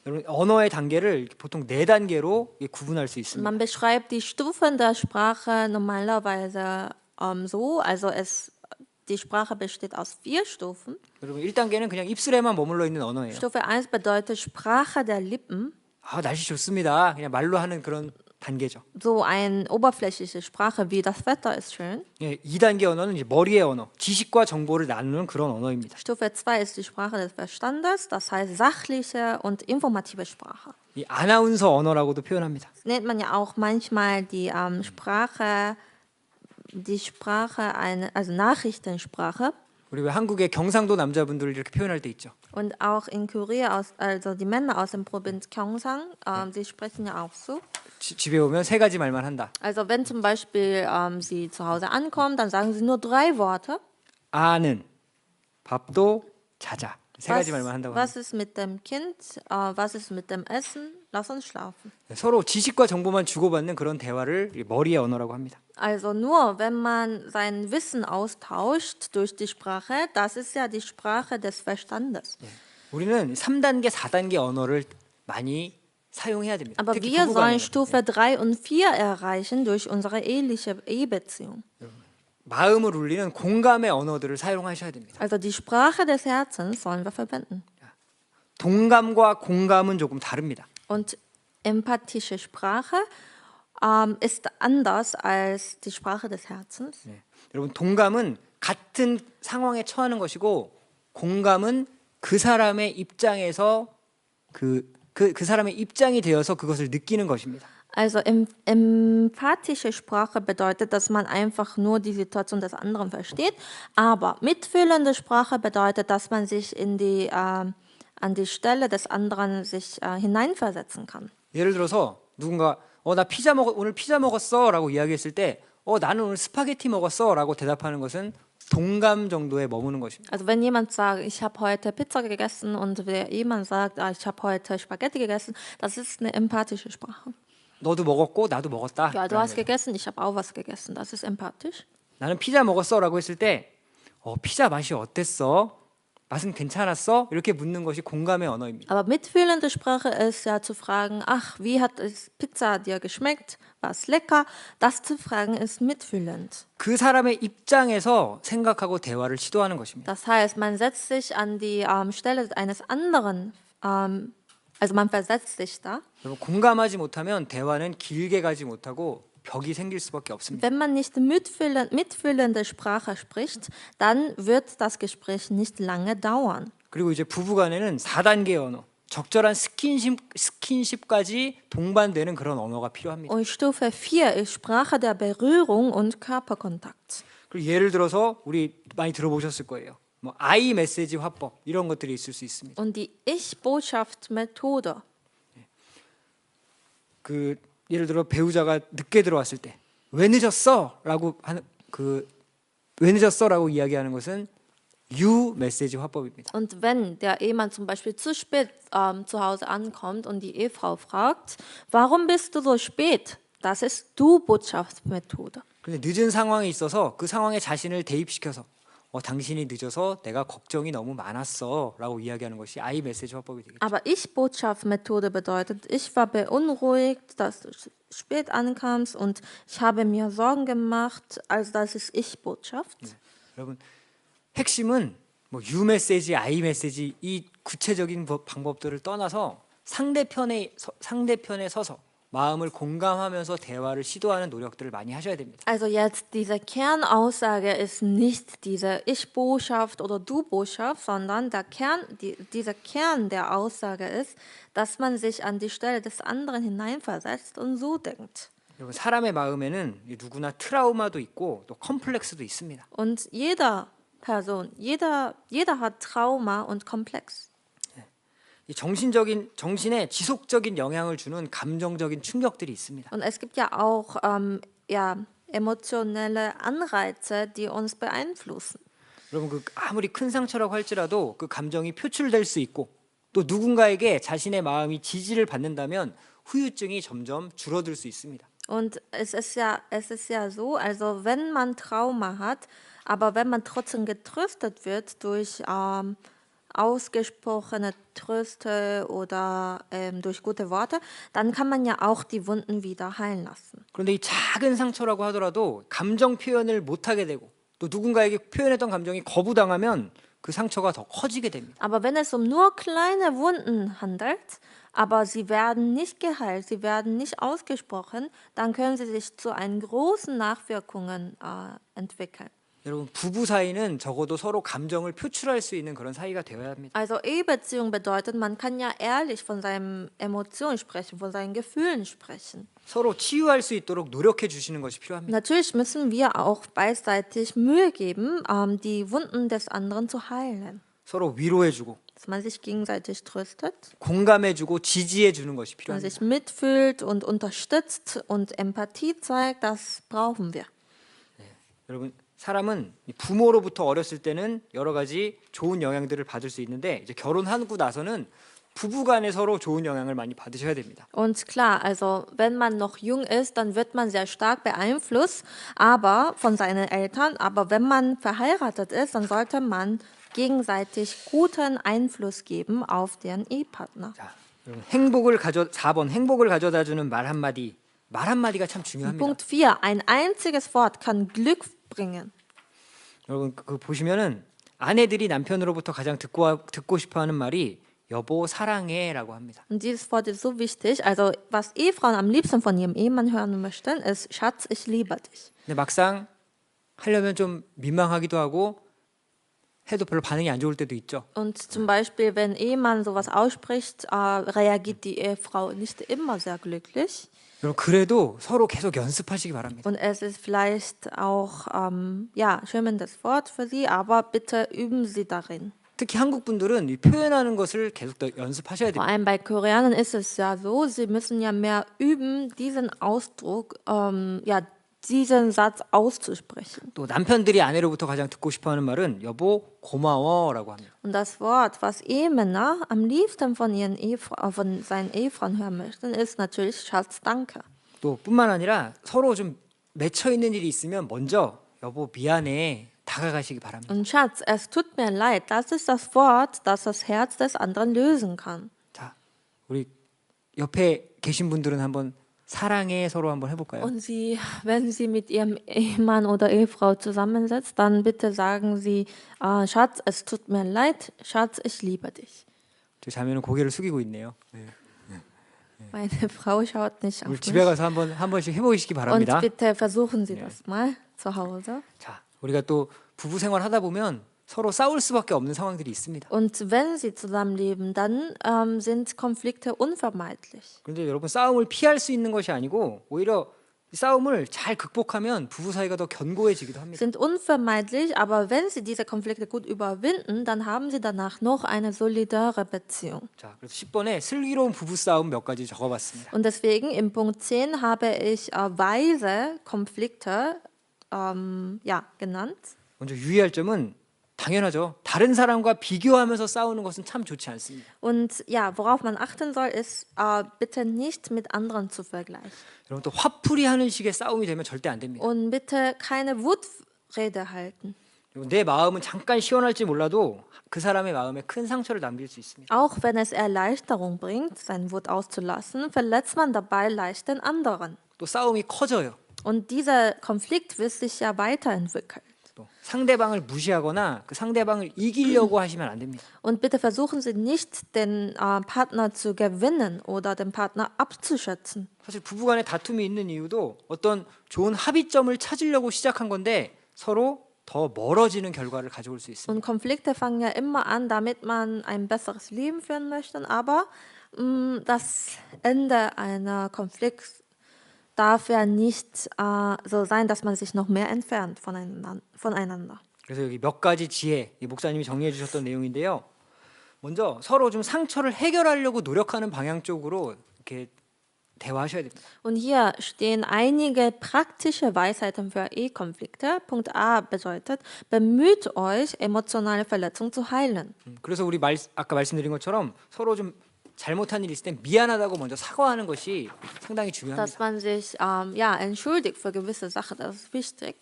여러분 언어의 단계를 보통 4단계로 구분할 수 있습니다. Man beschreibt die Stufen der Sprache normalerweise so, also die Sprache besteht aus 4 Stufen. 여러분 1단계는 그냥 입술에만 머물러 있는 언어예요. Stufe 1 bedeutet Sprache der Lippen. 아, 날씨 좋습니다. 그냥 말로 하는 그런 단계죠. So eine oberflächliche Sprache wie das Wetter ist schön. 예, 2단계 언어는 이제 머리의 언어, 지식과 정보를 나누는 그런 언어입니다. Stufe 2 ist die Sprache des Verstandes, das heißt sachliche und informative Sprache. 이 아나운서 언어라고도 표현합니다. Das nennt man ja auch manchmal die Sprache, also Nachrichtensprache. 우리 왜 한국의 경상도 남자분들 이렇게 표현할 때 있죠. Und auch in Korea, also die Männer aus der Provinz Gyeongsang, sie sprechen ja auch so. 집에 오면 3가지 말만 한다. Also wenn zum Beispiel sie zu Hause ankommen, dann sagen sie nur 3 Worte. 아는, 밥도, 자자. 3가지 말만 한다고 합니다. Was ist mit dem Kind? Was ist mit dem Essen? Lass uns schlafen. 서로 지식과 정보만 주고받는 그런 대화를 머리의 언어라고 합니다. Also nur, wenn man sein Wissen austauscht durch die Sprache, das ist ja die Sprache des Verstandes. 우리는 3단계, 4단계 언어를 많이 사용해야 됩니다. Aber 특히 wir 부부 sollen 간에는. Stufe 3 und 4 erreichen durch unsere Ehebeziehung. 마음을 울리는 공감의 언어들을 사용하셔야 됩니다. Also die Sprache des Herzens sollen wir verwenden. 동감과 공감은 조금 다릅니다. Und empathische Sprache ist anders als die Sprache des Herzens. 네. 여러분 동감은 같은 상황에 처하는 것이고 공감은 그 사람의 입장에서 그 사람의 입장이 되어서 그것을 느끼는 것입니다. Also empathische Sprache bedeutet, dass man einfach nur die Situation des anderen versteht, aber mitfühlende Sprache bedeutet, dass man sich an die Stelle des anderen sich hineinversetzen kann. 예를 들어서 누군가 나 오늘 피자 먹었어라고 이야기했을 때 나는 오늘 스파게티 먹었어라고 대답하는 것은 동감 정도에 머무는 것입니다. Also wenn jemand sagt, ich habe heute Pizza gegessen und jemand sagt, ich habe heute Spaghetti gegessen, das ist eine empathische Sprache. 너도 먹었고 나도 먹었다. Ja, du hast gegessen, ich habe auch was gegessen. Das ist empathisch. 나는 피자 먹었어라고 했을 때 피자 맛이 어땠어? 맛은 괜찮았어? 이렇게 묻는 것이 공감의 언어입니다. Aber mitfühlende Sprache ist ja zu fragen, ach, wie hat es Pizza dir geschmeckt? War es lecker? Das zu fragen ist mitfühlend. 그 사람의 입장에서 생각하고 대화를 시도하는 것입니다. Das heißt, man setzt sich an die Stelle eines anderen, also man versetzt sich da. 여러분, 공감하지 못하면 대화는 길게 가지 못하고 벽이 생길 수밖에 없습니다. Wenn man nicht mitfühlende Sprache spricht, dann wird das Gespräch nicht lange dauern. 그리고 이제 부부간에는 4단계의 언어, 적절한 스킨십까지 동반되는 그런 언어가 필요합니다. Und Stufe 4 ist Sprache der Berührung und Körperkontakt. 그리고 예를 들어서 우리 많이 들어보셨을 거예요. 뭐 I 메시지 화법 이런 것들이 있을 수 있습니다. Und die Ich-Botschaft-Methode. 그 예를 들어 배우자가 늦게 들어왔을 때 왜 늦었어?라고 하는 왜 늦었어?라고 이야기하는 것은 You 메시지 화법입니다. Und wenn der Ehemann zum Beispiel zu spät zu Hause ankommt und die Ehefrau fragt, warum bist du so spät? Das ist Du-Botschaftsmethode. 근데 늦은 상황에 있어서 그 상황에 자신을 대입시켜서 당신이 늦어서 내가 걱정이 너무 많았어라고 이야기하는 것이 I 메시지 화법이 되겠죠. Aber Ich-Botschaftsmethode bedeutet, ich war beunruhigt, dass du spät ankamst und ich habe mir Sorgen gemacht. Also das ist Ich-Botschaft. 여러분 핵심은 뭐 You 메시지, I 메시지 이 구체적인 방법들을 떠나서 상대편에 서서 마음을 공감하면서 대화를 시도하는 노력들을 많이 하셔야 됩니다. Also jetzt diese Kernaussage ist nicht diese Ich-Botschaft oder Du-Botschaft, sondern dieser Kern der Aussage ist, dass man sich an die Stelle des anderen hineinversetzt und so denkt. 여러분 사람의 마음에는 누구나 트라우마도 있고 또 컴플렉스도 있습니다. Und jeder hat Trauma und Komplex. 이 정신에 지속적인 영향을 주는 감정적인 충격들이 있습니다. Und es gibt ja auch emotionelle Anreize, die uns beeinflussen. 여러분 그 아무리 큰 상처라고 할지라도 그 감정이 표출될 수 있고 또 누군가에게 자신의 마음이 지지를 받는다면 후유증이 점점 줄어들 수 있습니다. Und es ist ja so, also wenn man Trauma hat, aber wenn man trotzdem getröstet wird durch ausgesprochene Tröste oder durch gute Worte, dann kann man ja auch die Wunden wieder heilen lassen. 그런데 이 작은 상처라고 하더라도 감정 표현을 못하게 되고 또 누군가에게 표현했던 감정이 거부당하면 그 상처가 더 커지게 됩니다. Aber wenn es nur kleine Wunden handelt, aber sie werden nicht geheilt, sie werden nicht ausgesprochen, dann können sie sich zu einen großen Nachwirkungen entwickeln. 여러분 부부 사이는 적어도 서로 감정을 표출할 수 있는 그런 사이가 되어야 합니다. Also Ehebeziehung bedeutet, man kann ja ehrlich von seinen Emotionen sprechen, von seinen Gefühlen sprechen. 서로 치유할 수 있도록 노력해 주시는 것이 필요합니다. Natürlich müssen wir auch beidseitig Mühe geben, die Wunden des anderen zu heilen. 서로 위로해 주고 Dass man sich gegenseitig tröstet, 공감해 주고 지지해 주는 것이 dass man 필요합니다. sich mitfühlt und unterstützt und Empathie zeigt, das brauchen wir. 여러분 사람은 부모로부터 어렸을 때는 여러 가지 좋은 영향들을 받을 수 있는데 이제 결혼하고 나서는 부부간에 서로 좋은 영향을 많이 받으셔야 됩니다. Und klar, also wenn man noch jung ist, dann wird man sehr stark beeinflusst, aber von seinen Eltern. Aber wenn man verheiratet ist, dann sollte man gegenseitig guten Einfluss geben auf den Ehepartner. 자, 4번 행복을 가져다주는 말 한마디가 참 중요합니다. Punkt 4. Ein einziges Wort kann Glück bringen. 여러분 그 보시면은 아내들이 남편으로부터 가장 듣고 싶어하는 말이 여보 사랑해라고 합니다. Und dieses Wort ist so wichtig. Also was Ehefrauen am liebsten von ihrem Ehemann hören möchten, ist Schatz, ich liebe dich. 근데 막상 하려면 좀 민망하기도 하고 해도 별로 반응이 안 좋을 때도 있죠. Und zum Beispiel, wenn Ehemann sowas ausspricht, reagiert die Ehefrau nicht immer sehr glücklich. 여러분 그래도 서로 계속 연습하시기 바랍니다. Und es ist vielleicht auch schämendes Wort für Sie, aber bitte üben Sie darin. 특히 한국 분들은 이 표현하는 것을 계속 더 연습하셔야 Vor 됩니다. allem bei Koreanern ist es ja so, sie müssen ja mehr üben, diesen Ausdruck, diesen Satz auszusprechen. 또 남편들이 아내로부터 가장 듣고 싶어하는 말은 여보 고마워라고 합니다. Und das Wort, was Ehemänner am liebsten von seinen Ehefrauen hören möchten, ist natürlich Schatz, danke. 또 뿐만 아니라 서로 좀 맺혀 있는 일이 있으면 먼저 여보 미안해 다가가시기 바랍니다. Und Schatz, es tut mir leid, das ist das Wort, das das Herz des anderen lösen kann. 자, 우리 옆에 계신 분들은 한번 사랑해 서로 한번 해볼까요? Und Sie, wenn Sie mit Ihrem Ehemann oder Ehefrau zusammensetzt, dann bitte sagen Sie, Schatz, es tut mir leid, Schatz, ich liebe dich. 저 자매는 고개를 숙이고 있네요. Meine Frau schaut nicht 우리 auf 집에 mich. 가서 한 번씩 해보시기 Und 바랍니다. bitte versuchen Sie das mal zu Hause. 자, 우리가 또 부부 생활 하다 보면 서로 싸울 수밖에 없는 상황들이 있습니다. Und wenn Sie zusammenleben, dann sind Konflikte unvermeidlich. 그런데 여러분 싸움을 피할 수 있는 것이 아니고 오히려 이 싸움을 잘 극복하면 부부 사이가 더 견고해지기도 합니다. Sind unvermeidlich, aber wenn Sie diese Konflikte gut überwinden, dann haben Sie danach noch eine solidare Beziehung. 자, 그래서 10번에 슬기로운 부부 싸움 몇 가지 적어봤습니다. Und deswegen im Punkt 10 habe ich weise Konflikte genannt. 먼저 유의할 점은 당연하죠. 다른 사람과 비교하면서 싸우는 것은 참 좋지 않습니다. Und ja, worauf man achten soll, ist bitte nicht mit anderen zu vergleichen. 여러분 또 화풀이 하는 식의 싸움이 되면 절대 안 됩니다. Und bitte keine Wutrede halten. 여러분, 내 마음은 잠깐 시원할지 몰라도 그 사람의 마음에 큰 상처를 남길 수 있습니다. Auch wenn es Erleichterung bringt, seinen Wut auszulassen, verletzt man dabei leicht den anderen. 또 싸움이 커져요. Und dieser Konflikt wird sich ja weiterentwickeln. 또 상대방을 무시하거나 그 상대방을 이기려고 하시면 안 됩니다. Und bitte versuchen Sie nicht, den Partner zu gewinnen oder den Partner abzuschätzen. 사실 부부간에 다툼이 있는 이유도 어떤 좋은 합의점을 찾으려고 시작한 건데 서로 더 멀어지는 결과를 가져올 수 있습니다. Und Konflikte fangen ja immer an, damit man ein besseres Leben führen möchte, aber das Ende einer Konflikts darf ja nicht so sein, dass man sich noch mehr entfernt voneinander. 그래서 여기 몇 가지 지혜, 이 목사님이 정리해 주셨던 내용인데요. 먼저 서로 좀 상처를 해결하려고 노력하는 방향 쪽으로 이렇게 대화하셔야 됩니다. Und hier stehen einige praktische Weisheiten für Ehekonflikte. Punkt A bedeutet, bemüht euch, emotionale Verletzungen zu heilen. 그래서 우리 아까 말씀드린 것처럼 서로 좀 잘못한 일이 있을 때 미안하다고 먼저 사과하는 것이 상당히 중요합니다. Dass man sich entschuldigt für gewisse Sachen, das ist wichtig.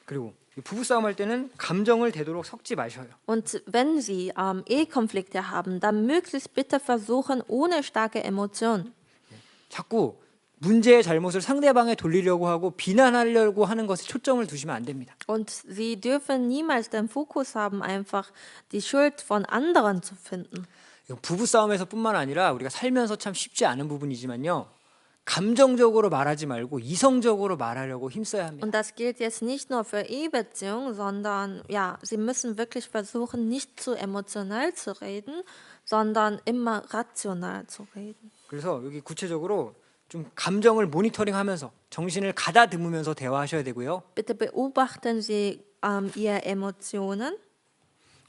그리고 부부 싸움 할 때는 감정을 되도록 섞지 마셔요. Und wenn Sie Ehekonflikte haben, dann möglichst bitte versuchen, ohne starke Emotionen. 자꾸 문제의 잘못을 상대방에 돌리려고 하고 비난하려고 하는 것에 초점을 두시면 안 됩니다. Und Sie dürfen niemals den Fokus haben, einfach die Schuld von anderen zu finden. 부부 싸움에서뿐만 아니라 우리가 살면서 참 쉽지 않은 부분이지만요. 감정적으로 말하지 말고 이성적으로 말하려고 힘써야 합니다. Und das gilt jetzt nicht nur für Ehebeziehungen, sondern ja, Sie müssen wirklich versuchen, nicht zu emotional zu reden, sondern immer rational zu reden. 그래서 여기 구체적으로 좀 감정을 모니터링하면서 정신을 가다듬으면서 대화하셔야 되고요. Bitte beobachten Sie Ihre Emotionen.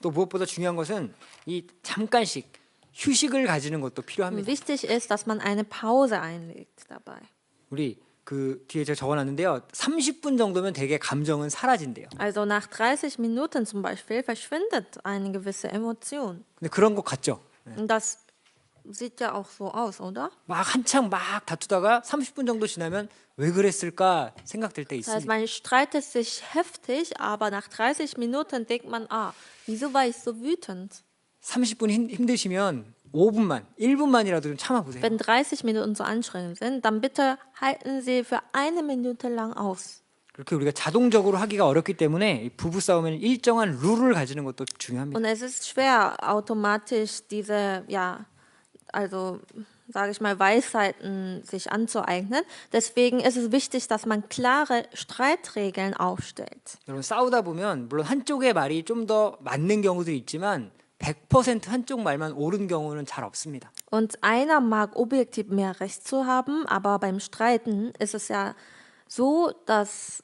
또 무엇보다 중요한 것은 이 잠깐씩 휴식을 가지는 것도 필요합니다. Wichtig ist, dass man eine Pause einlegt dabei. 우리 그 뒤에 제가 적어놨는데요. 30분 정도면 대개 감정은 사라진대요. Also nach 30 Minuten zum Beispiel verschwindet eine gewisse Emotion. 근데 그런 것 같죠? Und das sieht ja auch so aus, oder? 막 한창 막 다투다가 30분 정도 지나면 왜 그랬을까 생각될 때 Das heißt, 있습니다. man streitet sich heftig, aber nach 30 Minuten denkt man, wieso war ich so wütend? 30분 힘드시면 5분만, 1분만이라도 좀 참아보세요. Wenn 30 Minuten so anstrengend sind, dann bitte halten Sie für eine Minute lang aus. 그렇게 우리가 자동적으로 하기가 어렵기 때문에 이 부부 싸움에는 일정한 룰을 가지는 것도 중요합니다. Und es ist schwer, automatisch diese, sage ich mal, Weisheiten sich anzueignen. Deswegen ist es wichtig, dass man klare Streitregeln aufstellt. 여러분 싸우다 보면 물론 한쪽의 말이 좀 더 맞는 경우도 있지만 100% 한쪽 말만 옳은 경우는 잘 없습니다. Und einer mag objektiv mehr Recht zu haben, aber beim Streiten ist es ja so, dass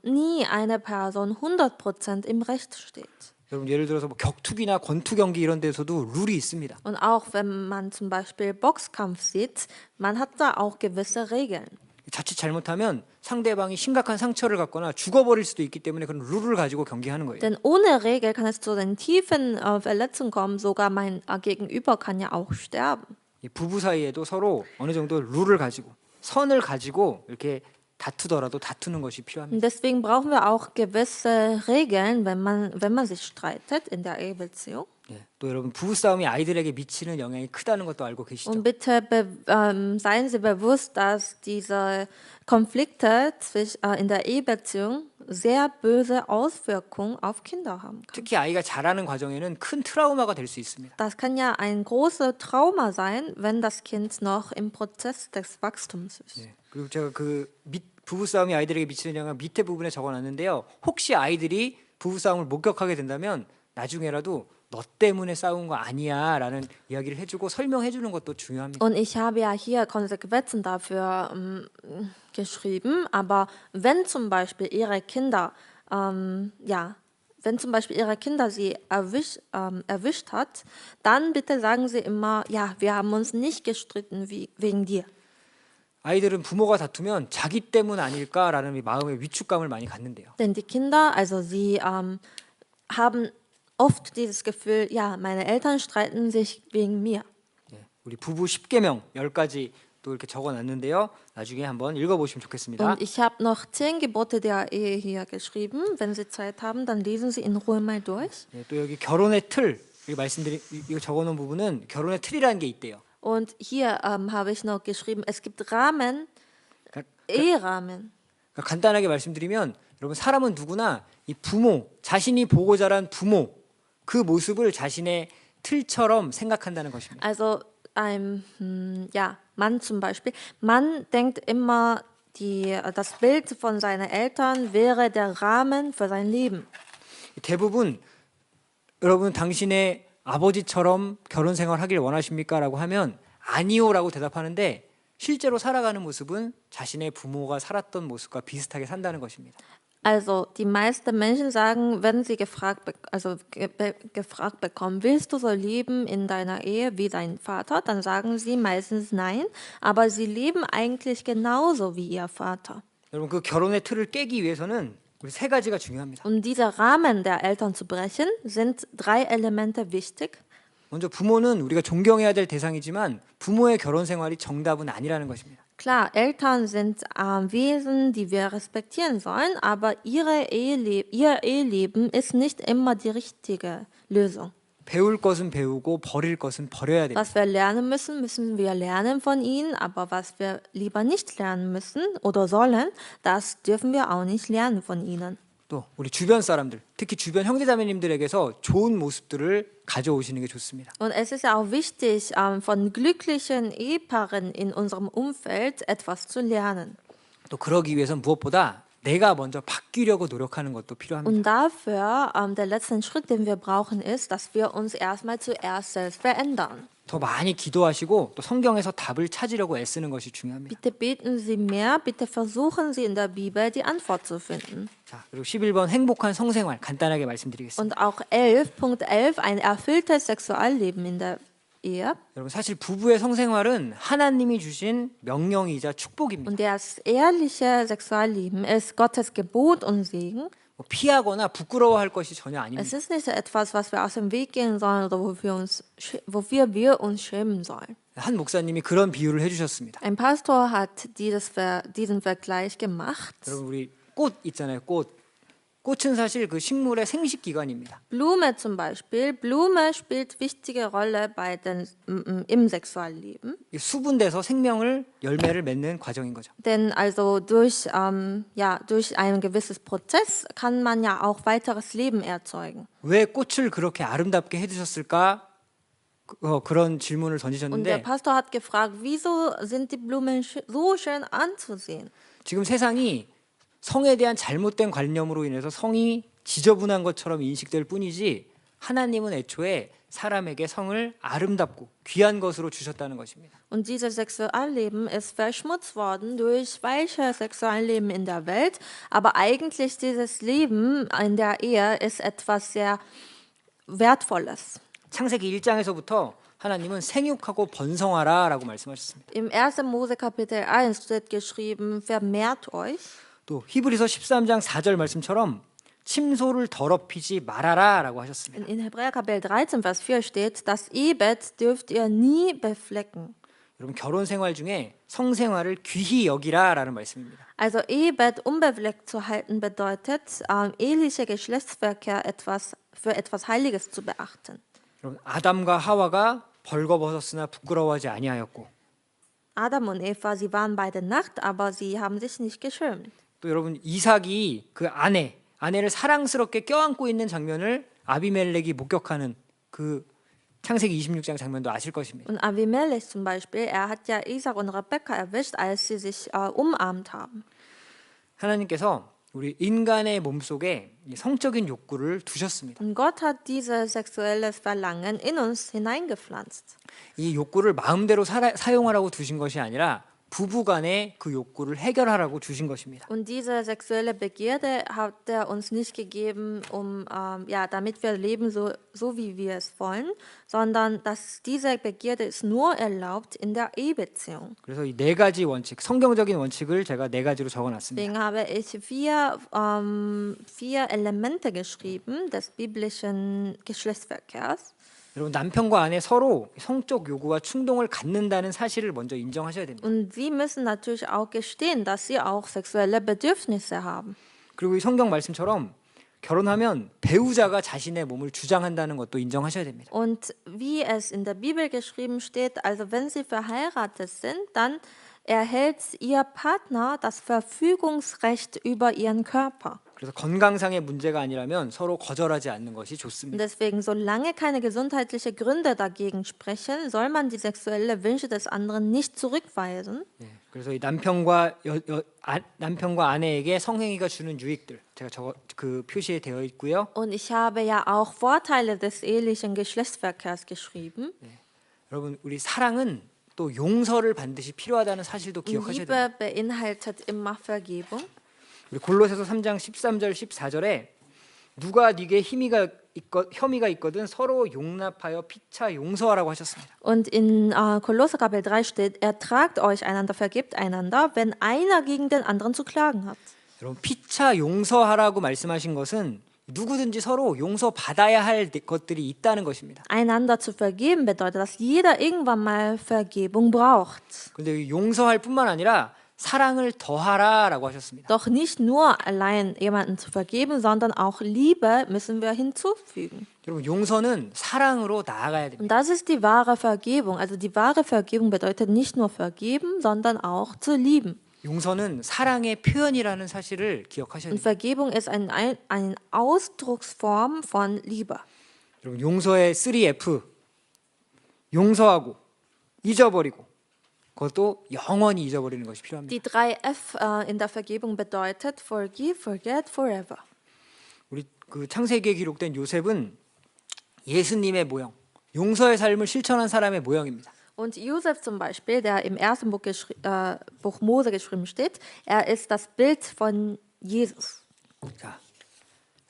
nie eine Person 100% im Recht steht. 여러분 예를 들어서 뭐 격투기나 권투 경기 이런 데서도 룰이 있습니다. Und auch wenn man zum Beispiel Boxkampf sieht, man hat da auch gewisse Regeln. 자칫 잘못하면 상대방이 심각한 상처를 갖거나 죽어버릴 수도 있기 때문에 그런 룰을 가지고 경기하는 거예요. Denn ohne Regel kann es zu den tiefen Verletzungen kommen, sogar mein Gegenüber kann ja auch sterben. 이 부부 사이에도 서로 어느 정도 룰을 가지고 선을 가지고 이렇게 다투더라도 다투는 것이 필요합니다. Und deswegen brauchen wir auch gewisse Regeln, wenn man sich streitet in der Ehebeziehung. 예, 또 여러분 부부싸움이 아이들에게 미치는 영향이 크다는 것도 알고 계시죠? Und bitte seien Sie bewusst, dass diese Konflikte in der Ehebeziehung sehr böse Auswirkungen auf Kinder haben können. 특히 아이가 자라는 과정에는 큰 트라우마가 될 수 있습니다. Das kann ja ein großes Trauma sein, wenn das Kind noch im Prozess des Wachstums ist. 예, 그리고 제가 부부싸움이 아이들에게 미치는 영향 밑에 부분에 적어놨는데요. 혹시 아이들이 부부싸움을 목격하게 된다면 나중에라도 너 때문에 싸운 거 아니야라는 이야기를 해주고 설명해주는 것도 중요합니다. Und ich habe ja hier Konsequenzen dafür geschrieben, aber wenn zum Beispiel Ihre Kinder, wenn zum Beispiel Ihre Kinder Sie erwischt hat, dann bitte sagen Sie immer, ja, wir haben uns nicht gestritten wegen dir. 아이들은 부모가 다투면 자기 때문 아닐까라는 이 마음의 위축감을 많이 갖는데요. Denn die Kinder, also sie haben oft dieses Gefühl, ja, meine Eltern streiten sich wegen mir. 예, 우리 부부 10계명 10가지 또 이렇게 적어놨는데요. 나중에 한번 읽어보시면 좋겠습니다. Und ich habe noch 10 Gebote der Ehe hier geschrieben. Wenn Sie Zeit haben, dann lesen Sie in Ruhe mal durch. 예, 또 여기 결혼의 틀 이거 적어놓은 부분은 결혼의 틀이라는 게 있대요. Und hier habe ich noch geschrieben, es gibt Rahmen, Eherahmen. 그러니까 간단하게 말씀드리면 여러분 사람은 누구나 이 부모 자신이 보고 자란 부모 그 모습을 자신의 틀처럼 생각한다는 것입니다. Also ein Mann zum Beispiel, Mann denkt immer, das Bild von seinen Eltern wäre der Rahmen für sein Leben. 대부분 여러분 당신의 아버지처럼 결혼 생활하길 원하십니까? 라고 하면 아니요라고 대답하는데 실제로 살아가는 모습은 자신의 부모가 살았던 모습과 비슷하게 산다는 것입니다. Also die meisten Menschen sagen, wenn sie gefragt bekommen, willst du so leben in deiner Ehe wie dein Vater, dann sagen sie meistens nein, aber sie leben eigentlich genauso wie ihr Vater. 여러분 그 결혼의 틀을 깨기 위해서는 우리 세 가지가 중요합니다. Um dieser Rahmen der Eltern zu brechen, sind 3 Elemente wichtig. 먼저 부모는 우리가 존경해야 될 대상이지만 부모의 결혼 생활이 정답은 아니라는 것입니다. Klar, Eltern sind Wesen, die wir respektieren sollen, aber ihr Eheleben ist nicht immer die richtige Lösung. 배울 것은 배우고 버릴 것은 버려야 됩니다. Was wir lernen müssen, müssen wir lernen von ihnen, aber was wir lieber nicht lernen müssen oder sollen, das dürfen wir auch nicht lernen von ihnen. 또 우리 주변 사람들, 특히 주변 형제자매님들에게서 좋은 모습들을 가져오시는 게 좋습니다. Und es ist ja auch wichtig, von glücklichen Ehepaaren in unserem Umfeld etwas zu lernen. 또 그러기 위해선 무엇보다 내가 먼저 바뀌려고 노력하는 것도 필요합니다. Und dafür, der letzte Schritt, den wir brauchen, ist, dass wir uns erstmal zuerst selbst verändern. 더 많이 기도하시고 또 성경에서 답을 찾으려고 애쓰는 것이 중요합니다. Bitte beten Sie mehr, bitte versuchen Sie in der Bibel die Antwort zu finden. 자, 그리고 11번 행복한 성생활 간단하게 말씀드리겠습니다. Und auch 11.11, ein erfülltes Sexualleben in der Ehe. 여러분 사실 부부의 성생활은 하나님이 주신 명령이자 축복입니다. Und das ehrliche Sexualleben ist Gottes Gebot und Segen. 뭐 피하거나 부끄러워할 것이 전혀 Es 아닙니다. ist nicht etwas, was wir aus dem Weg gehen sollen oder wofür wir uns schämen sollen. 한 목사님이 그런 비유를 해주셨습니다. Ein Pastor hat diesen Vergleich gemacht. 여러분 우리 꽃 있잖아요. 꽃은 사실 그 식물의 생식 기관입니다. Blume zum Beispiel. Blume spielt wichtige Rolle im Sexualleben. 수분돼서 생명을 열매를 맺는 과정인 거죠. Denn also durch ein gewisses Prozess kann man ja auch weiteres Leben erzeugen. 왜 꽃을 그렇게 아름답게 해주셨을까? 그런 질문을 Und der 던지셨는데 Pastor hat gefragt, wieso sind die Blumen so schön anzusehen? 지금 세상이 성에 대한 잘못된 관념으로 인해서 성이 지저분한 것처럼 인식될 뿐이지 하나님은 애초에 사람에게 성을 아름답고 귀한 것으로 주셨다는 것입니다. Und dieses Sexualleben ist verschmutzt worden durch falsches Sexualleben in der Welt, aber eigentlich dieses Leben in der Ehe ist etwas sehr Wertvolles. 창세기 1장에서부터 하나님은 생육하고 번성하라라고 말씀하셨습니다. Im 1. Mose Kapitel 1 steht geschrieben, vermehrt euch. 또 히브리서 13장 4절 말씀처럼 침소를 더럽히지 말아라라고 하셨습니다. In Hebräer Kapitel 13, Vers 4 steht, das Ehebett dürft ihr nie beflecken. 여러분 결혼 생활 중에 성생활을 귀히 여기라라는 말씀입니다. Also Ehebett unbefleckt zu halten bedeutet, eheliche Geschlechtsverkehr für etwas Heiliges zu beachten. 여러분 아담과 하와가 벌거벗었으나 부끄러워하지 아니하였고 Adam und Eva, sie waren beide nackt, aber sie haben sich nicht geschämt. 또 여러분 이삭이 그 아내를 사랑스럽게 껴안고 있는 장면을 아비멜렉이 목격하는 그 창세기 26장 장면도 아실 것입니다. Und Abimelech zum Beispiel, er hat ja Isaac und Rebekka erwischt, als sie sich umarmt haben. 하나님께서 우리 인간의 몸속에 이 성적인 욕구를 두셨습니다. Und Gott hat dieses sexuelles Verlangen in uns hineingepflanzt. 이 욕구를 마음대로 사용하라고 두신 것이 아니라 부부간에 그 욕구를 해결하라고 주신 것입니다. Und diese sexuelle Begierde hat er uns nicht gegeben, damit wir leben so wie wir es wollen, sondern dass diese Begierde ist nur erlaubt in der Ehebeziehung. 그래서 이 네 가지 원칙, 성경적인 원칙을 제가 네 가지로 적어놨습니다. Deswegen habe ich vier Elemente geschrieben des biblischen Geschlechtsverkehrs. 여러분 남편과 아내 서로 성적 요구와 충동을 갖는다는 사실을 먼저 인정하셔야 됩니다. Und sie müssen natürlich auch gestehen, dass sie auch sexuelle Bedürfnisse haben. 그리고 이 성경 말씀처럼 결혼하면 배우자가 자신의 몸을 주장한다는 것도 인정하셔야 됩니다. Und wie es in der Bibel geschrieben steht, also wenn sie verheiratet sind, dann erhält ihr Partner das Verfügungsrecht über ihren Körper. 그래서 건강상의 문제가 아니라면 서로 거절하지 않는 것이 Und 좋습니다. deswegen, solange keine gesundheitlichen Gründe dagegen sprechen, soll man die sexuellen Wünsche des anderen nicht zurückweisen. 예, 그래서 이 남편과 아내에게 성행위가 주는 유익들 제가 그 표시에 되어 있고요. Und ich habe ja auch Vorteile des ehelichen Geschlechtsverkehrs geschrieben. 여러분 우리 사랑은 또 용서를 반드시 필요하다는 사실도 기억하셔야 돼요. Liebe beinhaltet immer Vergebung. 우리 골로새서 3장 13절 14절에 누가 네게 혐의가 있거든 서로 용납하여 피차 용서하라고 하셨습니다. Und in Kolosser Kapitel 3 steht, ertragt euch einander, vergebt einander, wenn einer gegen den anderen zu klagen hat. 여러분 피차 용서하라고 말씀하신 것은 누구든지 서로 용서받아야 할 것들이 있다는 것입니다. Einander zu vergeben bedeutet, dass jeder irgendwann mal Vergebung braucht. 그런데 용서할 뿐만 아니라 사랑을 더하라라고 하셨습니다. Doch nicht nur allein jemanden zu vergeben, sondern auch Liebe müssen wir hinzufügen. 여러분 용서는 사랑으로 나아가야 됩니다. Und das ist die wahre Vergebung. Also die wahre Vergebung bedeutet nicht nur vergeben, sondern auch zu lieben. 용서는 사랑의 표현이라는 사실을 기억하셔야 Und 됩니다. Vergebung ist eine Ausdrucksform von Liebe. 여러분 용서의 3F 용서하고 잊어버리고 그것도 영원히 잊어버리는 것이 필요합니다. Die 3F in der Vergebung bedeutet forgive, forget, forever. 우리 그 창세기에 기록된 요셉은 예수님의 모형, 용서의 삶을 실천한 사람의 모형입니다. Und Josef zum Beispiel, der im ersten Buch Mose geschrieben steht, er ist das Bild von Jesus. 자,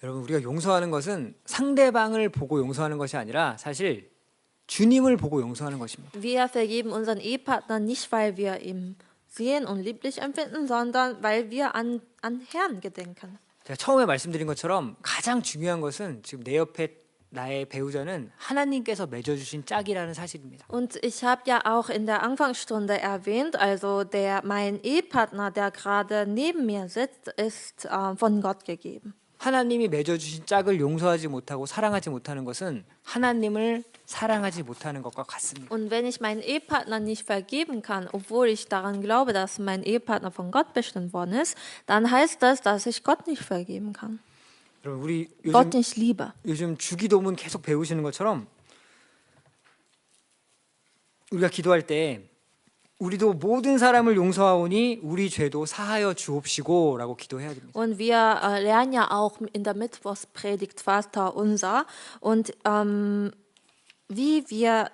여러분 우리가 용서하는 것은 상대방을 보고 용서하는 것이 아니라 사실 주님을 보고 용서하는 것입니다. Wir vergeben unseren Ehepartner nicht, weil wir ihn sehen und lieblich empfinden, sondern weil wir an Herrn gedenken. 제가 처음에 말씀드린 것처럼 가장 중요한 것은 지금 내 옆에 나의 배우자는 하나님께서 맺어주신 짝이라는 사실입니다. Und ich habe ja auch in der Anfangsstunde erwähnt, also mein Ehepartner, der gerade neben mir sitzt, ist von Gott gegeben. 하나님이 맺어주신 짝을 용서하지 못하고 사랑하지 못하는 것은 하나님을 사랑하지 못하는 것과 같습니다. Und wenn ich meinen Ehepartner nicht vergeben kann, obwohl ich daran glaube, dass mein Ehepartner von Gott bestimmt worden ist, dann heißt das, dass ich Gott nicht vergeben kann. 여러분 우리 Gott nicht liebe. 요즘 주기도문 계속 배우시는 것처럼 우리가 기도할 때 우리도 모든 사람을 용서하오니 우리 죄도 사하여 주옵시고라고 기도해야 됩니다. Und wir lernen ja auch in der Mittwochspredigt Vater unser und wie wir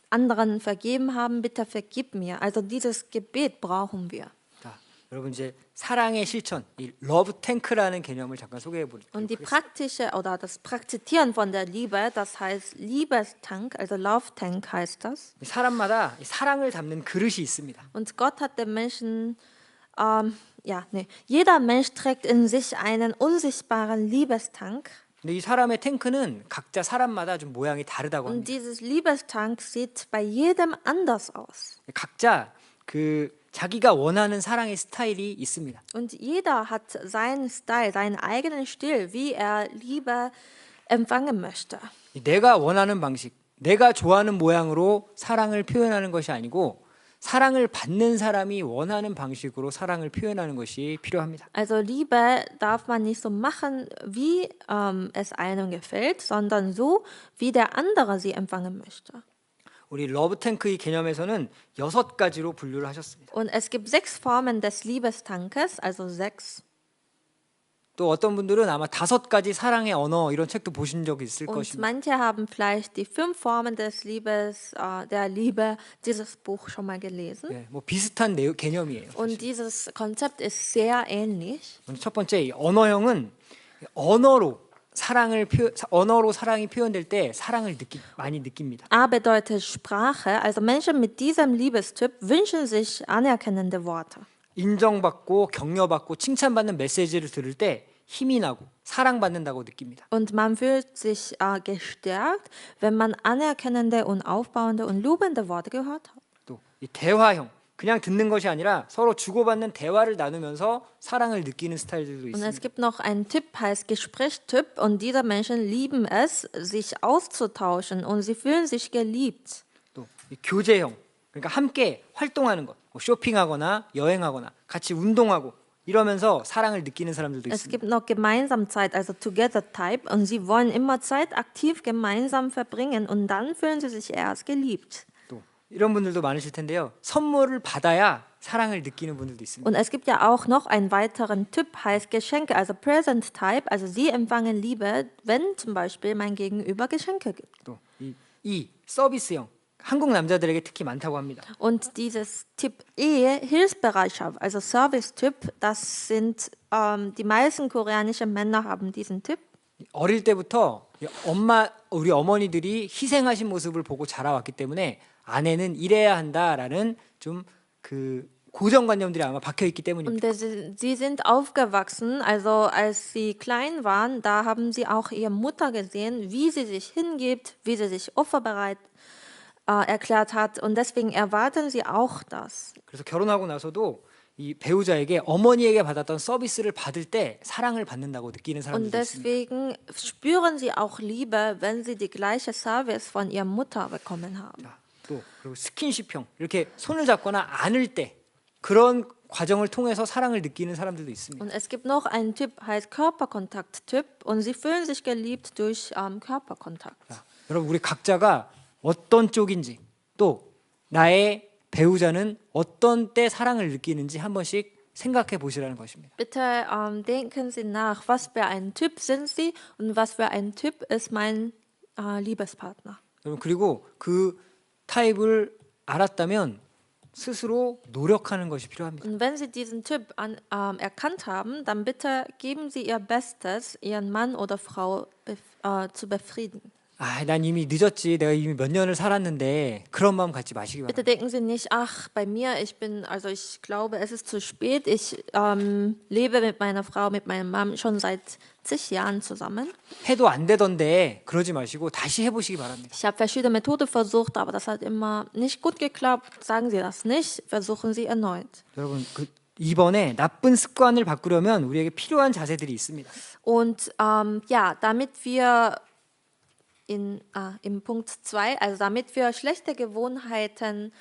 anderen vergeben haben, bitte vergib mir. Also dieses Gebet brauchen wir. 자, 여러분 이제 사랑의 실천, 이 러브 탱크라는 개념을 잠깐 소개해 보도록 Und die 하겠습니다. praktische oder das Praktizieren von der Liebe, das heißt Liebestank, also Love Tank heißt das. 사람마다 사랑을 담는 그릇이 있습니다. Und Gott hat den Menschen, jeder Mensch trägt in sich einen unsichtbaren Liebestank. 근데 이 사람의 탱크는 각자 사람마다 좀 모양이 다르다고 Und 합니다. dieses Liebestank sieht bei jedem anders aus. 각자 그 자기가 원하는 사랑의 스타일이 있습니다. Und jeder hat seinen Style, seinen eigenen Stil, wie er Liebe empfangen möchte. 내가 원하는 방식, 내가 좋아하는 모양으로 사랑을 표현하는 것이 아니고 사랑을 받는 사람이 원하는 방식으로 사랑을 표현하는 것이 필요합니다. Also Liebe darf man nicht so machen, wie es einem gefällt, sondern so, wie der andere sie empfangen möchte. 우리 러브탱크의 개념에서는 6가지로 분류를 하셨습니다. Und es gibt 6 Formen des Liebestankes, also 6. 또 어떤 분들은 아마 5가지 사랑의 언어 이런 책도 보신 적이 있을 Und 것입니다. manche haben vielleicht die 5 Formen des Liebes, der Liebe, dieses Buch schon mal gelesen. 네, 뭐 비슷한 개념이에요. Und dieses Konzept ist sehr ähnlich. 첫 번째 이 언어형은 언어로 사랑이 표현될 때 사랑을 많이 느낍니다. A bedeutet Sprache, also Menschen mit diesem Liebestyp wünschen sich anerkennende Worte. 인정받고 격려받고 칭찬받는 메시지를 들을 때 힘이 나고 사랑받는다고 느낍니다. Und man fühlt sich gestärkt, wenn man anerkennende und aufbauende und lobende Worte gehört hat. 또 이 대화형 그냥 듣는 것이 아니라 서로 주고받는 대화를 나누면서 사랑을 느끼는 스타일들도 Und es 있습니다. gibt noch einen Typ, heißt Gesprächstyp, und diese Menschen lieben es, sich auszutauschen und sie fühlen sich geliebt. 또 이 교제형 그러니까 함께 활동하는 것, 뭐 쇼핑하거나 여행하거나 같이 운동하고 이러면서 사랑을 느끼는 사람들도 Es 있습니다. gibt noch Gemeinsamkeit, also Together Type, und sie wollen immer Zeit aktiv gemeinsam verbringen und dann fühlen sie sich erst geliebt. 또 이런 분들도 많으실 텐데요. 선물을 받아야 사랑을 느끼는 분들도 있습니다. Und es gibt ja auch noch einen weiteren Typ, heißt Geschenke, also Present Type, also sie empfangen Liebe, wenn zum Beispiel mein Gegenüber Geschenke gibt. 또 이 서비스형 한국 남자들에게 특히 많다고 합니다. Und dieses Typ E, Hilfsbereitschaft, also Service-Typ, das sind die meisten koreanischen Männer haben diesen Typ. 어릴 때부터 우리 어머니들이 희생하신 모습을 보고 자라왔기 때문에 아내는 이래야 한다라는 좀 그 고정관념들이 아마 박혀 있기 때문입니다. Und sie sind aufgewachsen, also als sie klein waren, da haben sie auch ihre Mutter gesehen, wie sie sich hingibt, wie sie sich opferbereit erklärt hat. Und deswegen erwarten sie auch das. 그래서 결혼하고 나서도 이 배우자에게 어머니에게 받았던 서비스를 받을 때 사랑을 받는다고 느끼는 Und 사람들도 있습니다. deswegen spüren sie auch Liebe, wenn sie die gleiche Service von ihrer Mutter bekommen haben. 자, 또 그리고 스킨십형 이렇게 손을 잡거나 안을 때 그런 과정을 통해서 사랑을 느끼는 사람들도 있습니다. Und es gibt noch einen Typ, heißt Körperkontakt-Typ, und sie fühlen sich geliebt durch Körperkontakt. 자, 여러분 우리 각자가 어떤 쪽인지 또 나의 배우자는 어떤 때 사랑을 느끼는지 한 번씩 생각해 보시라는 것입니다. Bitte denken Sie nach, was für ein Typ sind Sie und was für ein Typ ist mein Liebespartner. 여러분 그리고 그 타입을 알았다면 스스로 노력하는 것이 필요합니다. Und wenn Sie diesen Typ erkannt haben, dann bitte geben Sie Ihr Bestes, Ihren Mann oder Frau zu befriedigen. 난 이미 늦었지. 내가 이미 몇 년을 살았는데 그런 마음 갖지 마시기 Bitte 바랍니다. denken Sie nicht, ach, bei mir, ich glaube, es ist zu spät. Ich lebe mit meiner Frau, mit meinem Mann schon seit zig Jahren zusammen. 해도 안 되던데 그러지 마시고 다시 해보시기 바랍니다. Ich habe verschiedene Methoden versucht, aber das hat immer nicht gut geklappt. Sagen Sie das nicht, versuchen Sie erneut. 여러분 이번에 나쁜 습관을 바꾸려면 우리에게 필요한 자세들이 있습니다. Und damit wir im Punkt 2, also damit wir schlechte Gewohnheiten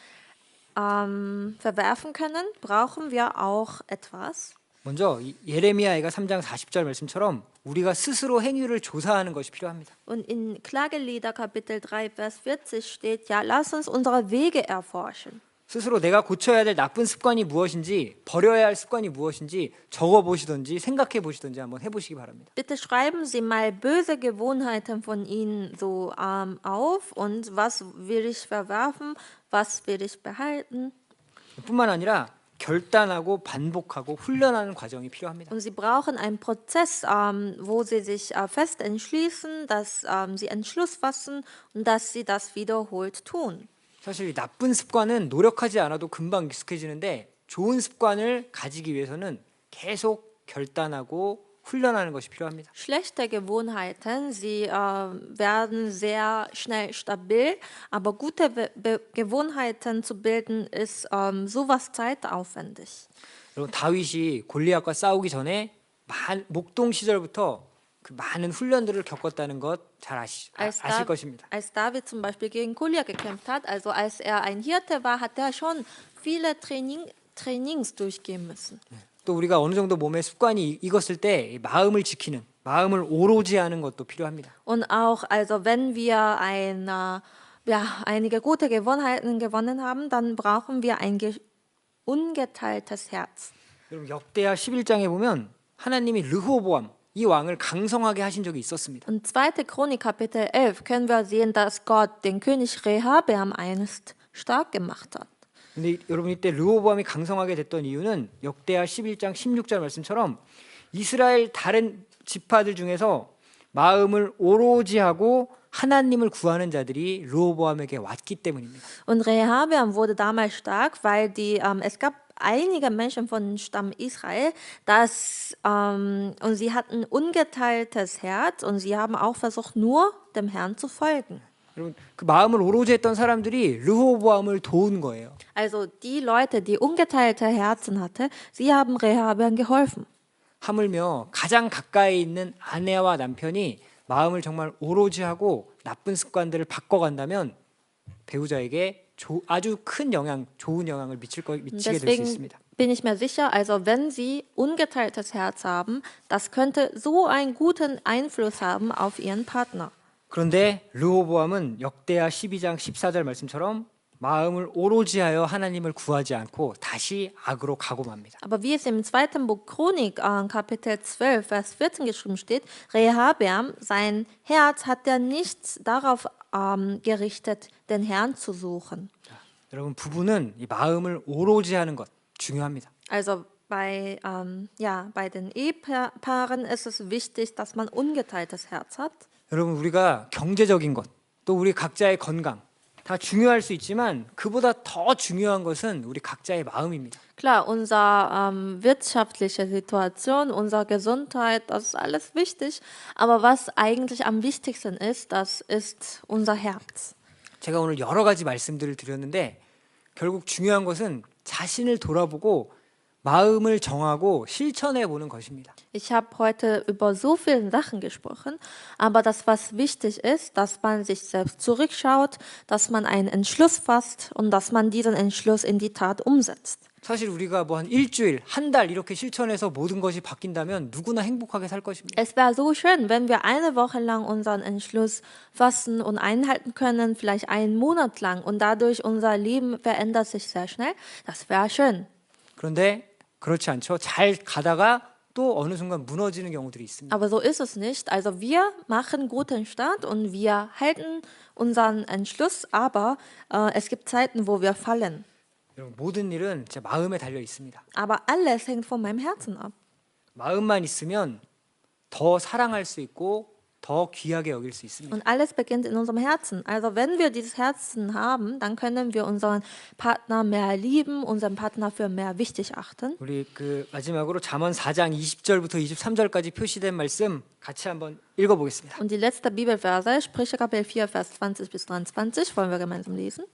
verwerfen können, brauchen wir auch etwas. 먼저 예레미야가 3장 40절 말씀처럼 우리가 스스로 행위를 조사하는 것이 필요합니다. Und in Klagelieder Kapitel 3, Vers 40 steht, ja, lass uns unsere Wege erforschen. 스스로 내가 고쳐야 될 나쁜 습관이 무엇인지 버려야 할 습관이 무엇인지 적어보시든지 생각해 보시든지 한번 해보시기 바랍니다. Bitte schreiben Sie mal böse Gewohnheiten von Ihnen so auf und was will ich verwerfen, was will ich behalten. 뿐만 아니라 결단하고 반복하고 훈련하는 과정이 필요합니다. Und Sie brauchen einen Prozess, wo Sie sich fest entschließen, dass Sie Entschluss fassen und dass Sie das wiederholt tun. 사실 이 나쁜 습관은 노력하지 않아도 금방 익숙해지는데 좋은 습관을 가지기 위해서는 계속 결단하고 훈련하는 것이 필요합니다. Schlechte Gewohnheiten, sie werden sehr schnell stabil, aber gute Gewohnheiten zu bilden ist sowas zeitaufwendig. 여러분 다윗이 골리앗과 싸우기 전에 목동 시절부터 그 많은 훈련들을 겪었다는 것 잘 아실 것입니다. Als David zum Beispiel gegen Goliath gekämpft hat, also als er ein Hirte war, hat er schon viele Trainings durchgehen müssen. 또 우리가 어느 정도 몸에 습관이 익었을 때 마음을 지키는, 마음을 오로지 하는 것도 필요합니다. Und auch, also wenn wir einige gute Gewohnheiten gewonnen haben, dann brauchen wir ein ungeteiltes Herz. 여러분 역대하 11장에 보면 하나님이 르호보암 이 왕을 강성하게 하신 적이 있었습니다. Und 2. Chronik Kapitel 11 können wir sehen, dass Gott den König Rehabeam einst stark gemacht hat. 근데 여러분 이때 르호보암이 강성하게 됐던 이유는 역대하 11장 16절 말씀처럼 이스라엘 다른 지파들 중에서 마음을 오로지 하고 하나님을 구하는 자들이 르호보암에게 왔기 때문입니다. Und Rehabeam wurde damals stark, weil es gab einige Menschen von Stamm Israel, und sie hatten ungeteiltes Herz und sie haben auch versucht, nur dem Herrn zu folgen. 여러분 그 마음을 오로지 했던 사람들이 르호보암을 도운 거예요. Also die Leute, die ungeteilte Herzen hatten, sie haben Rehabeam geholfen. 하물며 가장 가까이 있는 아내와 남편이 마음을 정말 오로지 하고 나쁜 습관들을 바꿔간다면 배우자에게 아주 큰 좋은 영향을 미치게 될 수 있습니다. Bin ich mir sicher, also wenn sie ungeteiltes Herz haben, das könnte so einen guten Einfluss haben auf ihren Partner. 그런데 르호보암은 역대하 12장 14절 말씀처럼 마음을 오로지 하여 하나님을 구하지 않고 다시 악으로 가고 맙니다. Aber wie es im 2. Buch Chronik, Kapitel 12, Vers 14 geschrieben steht, Rehabeam, sein Herz hat er nicht darauf gerichtet, den Herrn zu suchen. 여러분 부부는 이 마음을 오로지 하는 것 중요합니다. Also bei den Ehepaaren ist es wichtig, dass man ungeteiltes Herz hat. 여러분 우리가 경제적인 것, 또 우리 각자의 건강 다 중요할 수 있지만 그보다 더 중요한 것은 우리 각자의 마음입니다. Klar, unsere wirtschaftliche Situation, unsere Gesundheit, das ist alles wichtig. Aber was eigentlich am wichtigsten ist, das ist unser Herz. 제가 오늘 여러 가지 말씀들을 드렸는데 결국 중요한 것은 자신을 돌아보고 마음을 정하고 실천해 보는 것입니다. Ich habe heute über so viele Sachen gesprochen, aber das, was wichtig ist, dass man sich selbst zurückschaut, dass man einen Entschluss fasst und dass man diesen Entschluss in die Tat umsetzt. 사실 우리가 뭐 한 일주일, 한 달 이렇게 실천해서 모든 것이 바뀐다면 누구나 행복하게 살 것입니다. Es wäre so schön, wenn wir eine Woche lang unseren Entschluss fassen und einhalten können, vielleicht einen Monat lang und dadurch unser Leben verändert sich sehr schnell. Das wäre schön. 그런데 그렇지 않죠. 잘 가다가 또 어느 순간 무너지는 경우들이 있습니다. Aber so ist es nicht. Also wir machen guten Start und wir halten unseren Entschluss, aber es gibt Zeiten, wo wir fallen. 모든 일은 제 마음에 달려 있습니다. Aber alles hängt von meinem Herzen ab. 마음만 있으면 더 사랑할 수 있고 더 귀하게 여길 수 있습니다. Und alles beginnt in unserem Herzen. Also wenn wir dieses Herzen haben, dann können wir unseren Partner mehr lieben, unseren Partner für mehr wichtig achten. 우리 그 마지막으로 잠언 4장 20절부터 23절까지 표시된 말씀 같이 한번 읽어보겠습니다. Und die letzte Bibelverse, Sprüche Kapitel 4, Vers 20 bis 23, wollen wir gemeinsam lesen.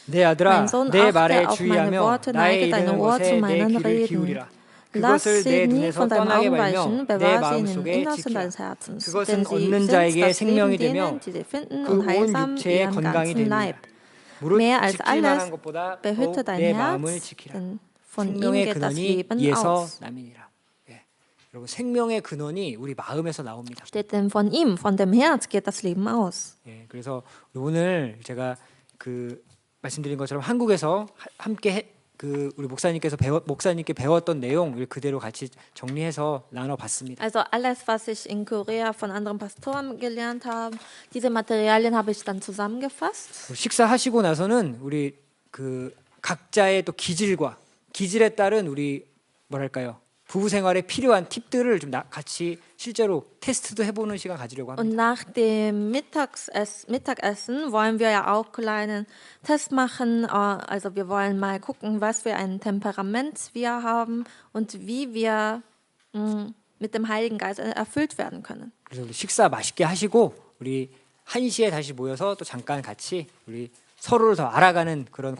내 아들아, Mein Sohn, 내 achte 말에 auf meine 주의하며 Worte, 나의 neige deine 이르는 Ohr zu 것에 내 meinen 귀를 Reden. 기울이라. Lass 그것을 sie 내 nie 눈에서 von deinem 떠나게 Augen 말며 weichen, 내 bewahre sie in den 마음속에 Innersten 지키라. deines Herzens. 그것은 Denn sie 얻는 sind 자에게 das 생명이 Leben 되며 denen, die sie finden, 그 und 온 heilsam 육체의 ihrem 건강이 ganzen Leib. 되느니라. 무릇 Mehr als 지킬 alles 만한 것보다 behüte 더욱 dein 내 마음을 Herz, 지키라. denn von ihm 생명의 geht das 근원이 Leben 이에서 aus. 남이니라. 예. 여러분 생명의 근원이 우리 마음에서 나옵니다. Steht denn von ihm, von dem Herz geht das Leben aus. 예. 그래서 오늘 제가 그 말씀드린 것처럼 한국에서 함께 우리 목사님께 배웠던 내용 그대로 같이 정리해서 나눠봤습니다. Also alles, was ich in Korea von anderen Pastoren gelernt habe, diese Materialien habe ich dann zusammengefasst. 식사하시고 나서는 우리 그 각자의 또 기질에 따른 우리 뭐랄까요? 부부 생활에 필요한 팁들을 좀 같이 실제로 테스트도 해보는 시간 가지려고 Und 합니다. nach dem Mittagessen wollen wir ja auch kleinen Test machen. Also wir wollen mal gucken, was für ein Temperament wir haben und wie wir mit dem Heiligen Geist erfüllt werden können. 그래서 우리 식사 맛있게 하시고 우리 1시에 다시 모여서 또 잠깐 같이 우리 서로를 더 알아가는 그런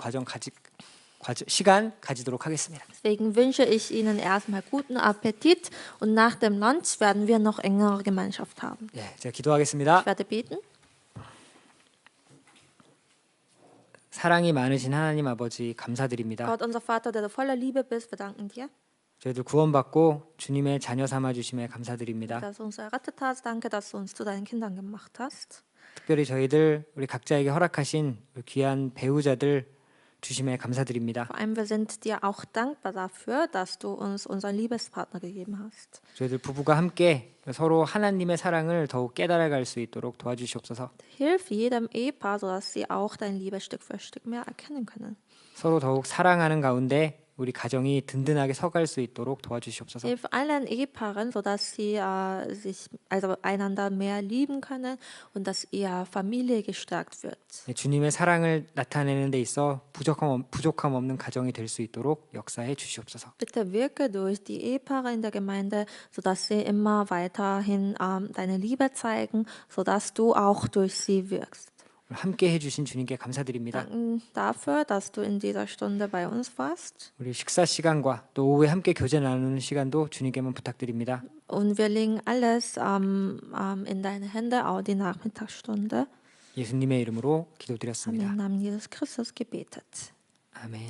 시간 가지도록 하겠습니다. Deswegen wünsche ich Ihnen erstmal guten Appetit und nach dem Lunch werden wir noch engere Gemeinschaft haben. 예, 제가 기도하겠습니다. Ich werde beten. 사랑이 많으신 하나님 아버지 감사드립니다. Gott, unser Vater, der du voller Liebe bist, wir danken dir, 저희들 구원받고 주님의 자녀 삼아 주심에 감사드립니다. dass du uns errettet hast. Danke, dass du uns zu deinen Kindern gemacht hast. 특별히 저희들 우리 각자에게 허락하신 귀한 배우자들 주심에 감사드립니다. Vor allem, wir sind dir auch dankbar dafür, dass du uns unseren Liebespartner gegeben hast. 저희들 부부가 함께 서로 하나님의 사랑을 더욱 깨달아갈 수 있도록 도와주시옵소서. Hilf jedem Ehepaar, sodass sie auch deine Liebe Stück für Stück mehr erkennen können. 서로 더욱 사랑하는 가운데 우리 가정이 든든하게 서갈 수 있도록 도와주시옵소서. Hilf allen Ehepaaren, sodass sie einander mehr lieben können und dass ihre Familie gestärkt wird. 주님의 사랑을 나타내는 데 있어 부족함 없는 가정이 될 수 있도록 역사해 주시옵소서. Bitte wirke durch die Ehepaare in der Gemeinde, sodass sie immer weiterhin deine Liebe zeigen, sodass du auch durch sie wirkst. 함께 해주신 주님께 감사드립니다. Danken dafür, dass du in dieser Stunde bei uns warst. 우리 식사 시간과 또 오후에 함께 교제 나누는 시간도 주님께만 부탁드립니다. Und wir legen alles in deine Hände, auch die Nachmittagsstunde. 예수님의 이름으로 Haben 기도드렸습니다. im Namen Jesus Christus gebetet. 아멘.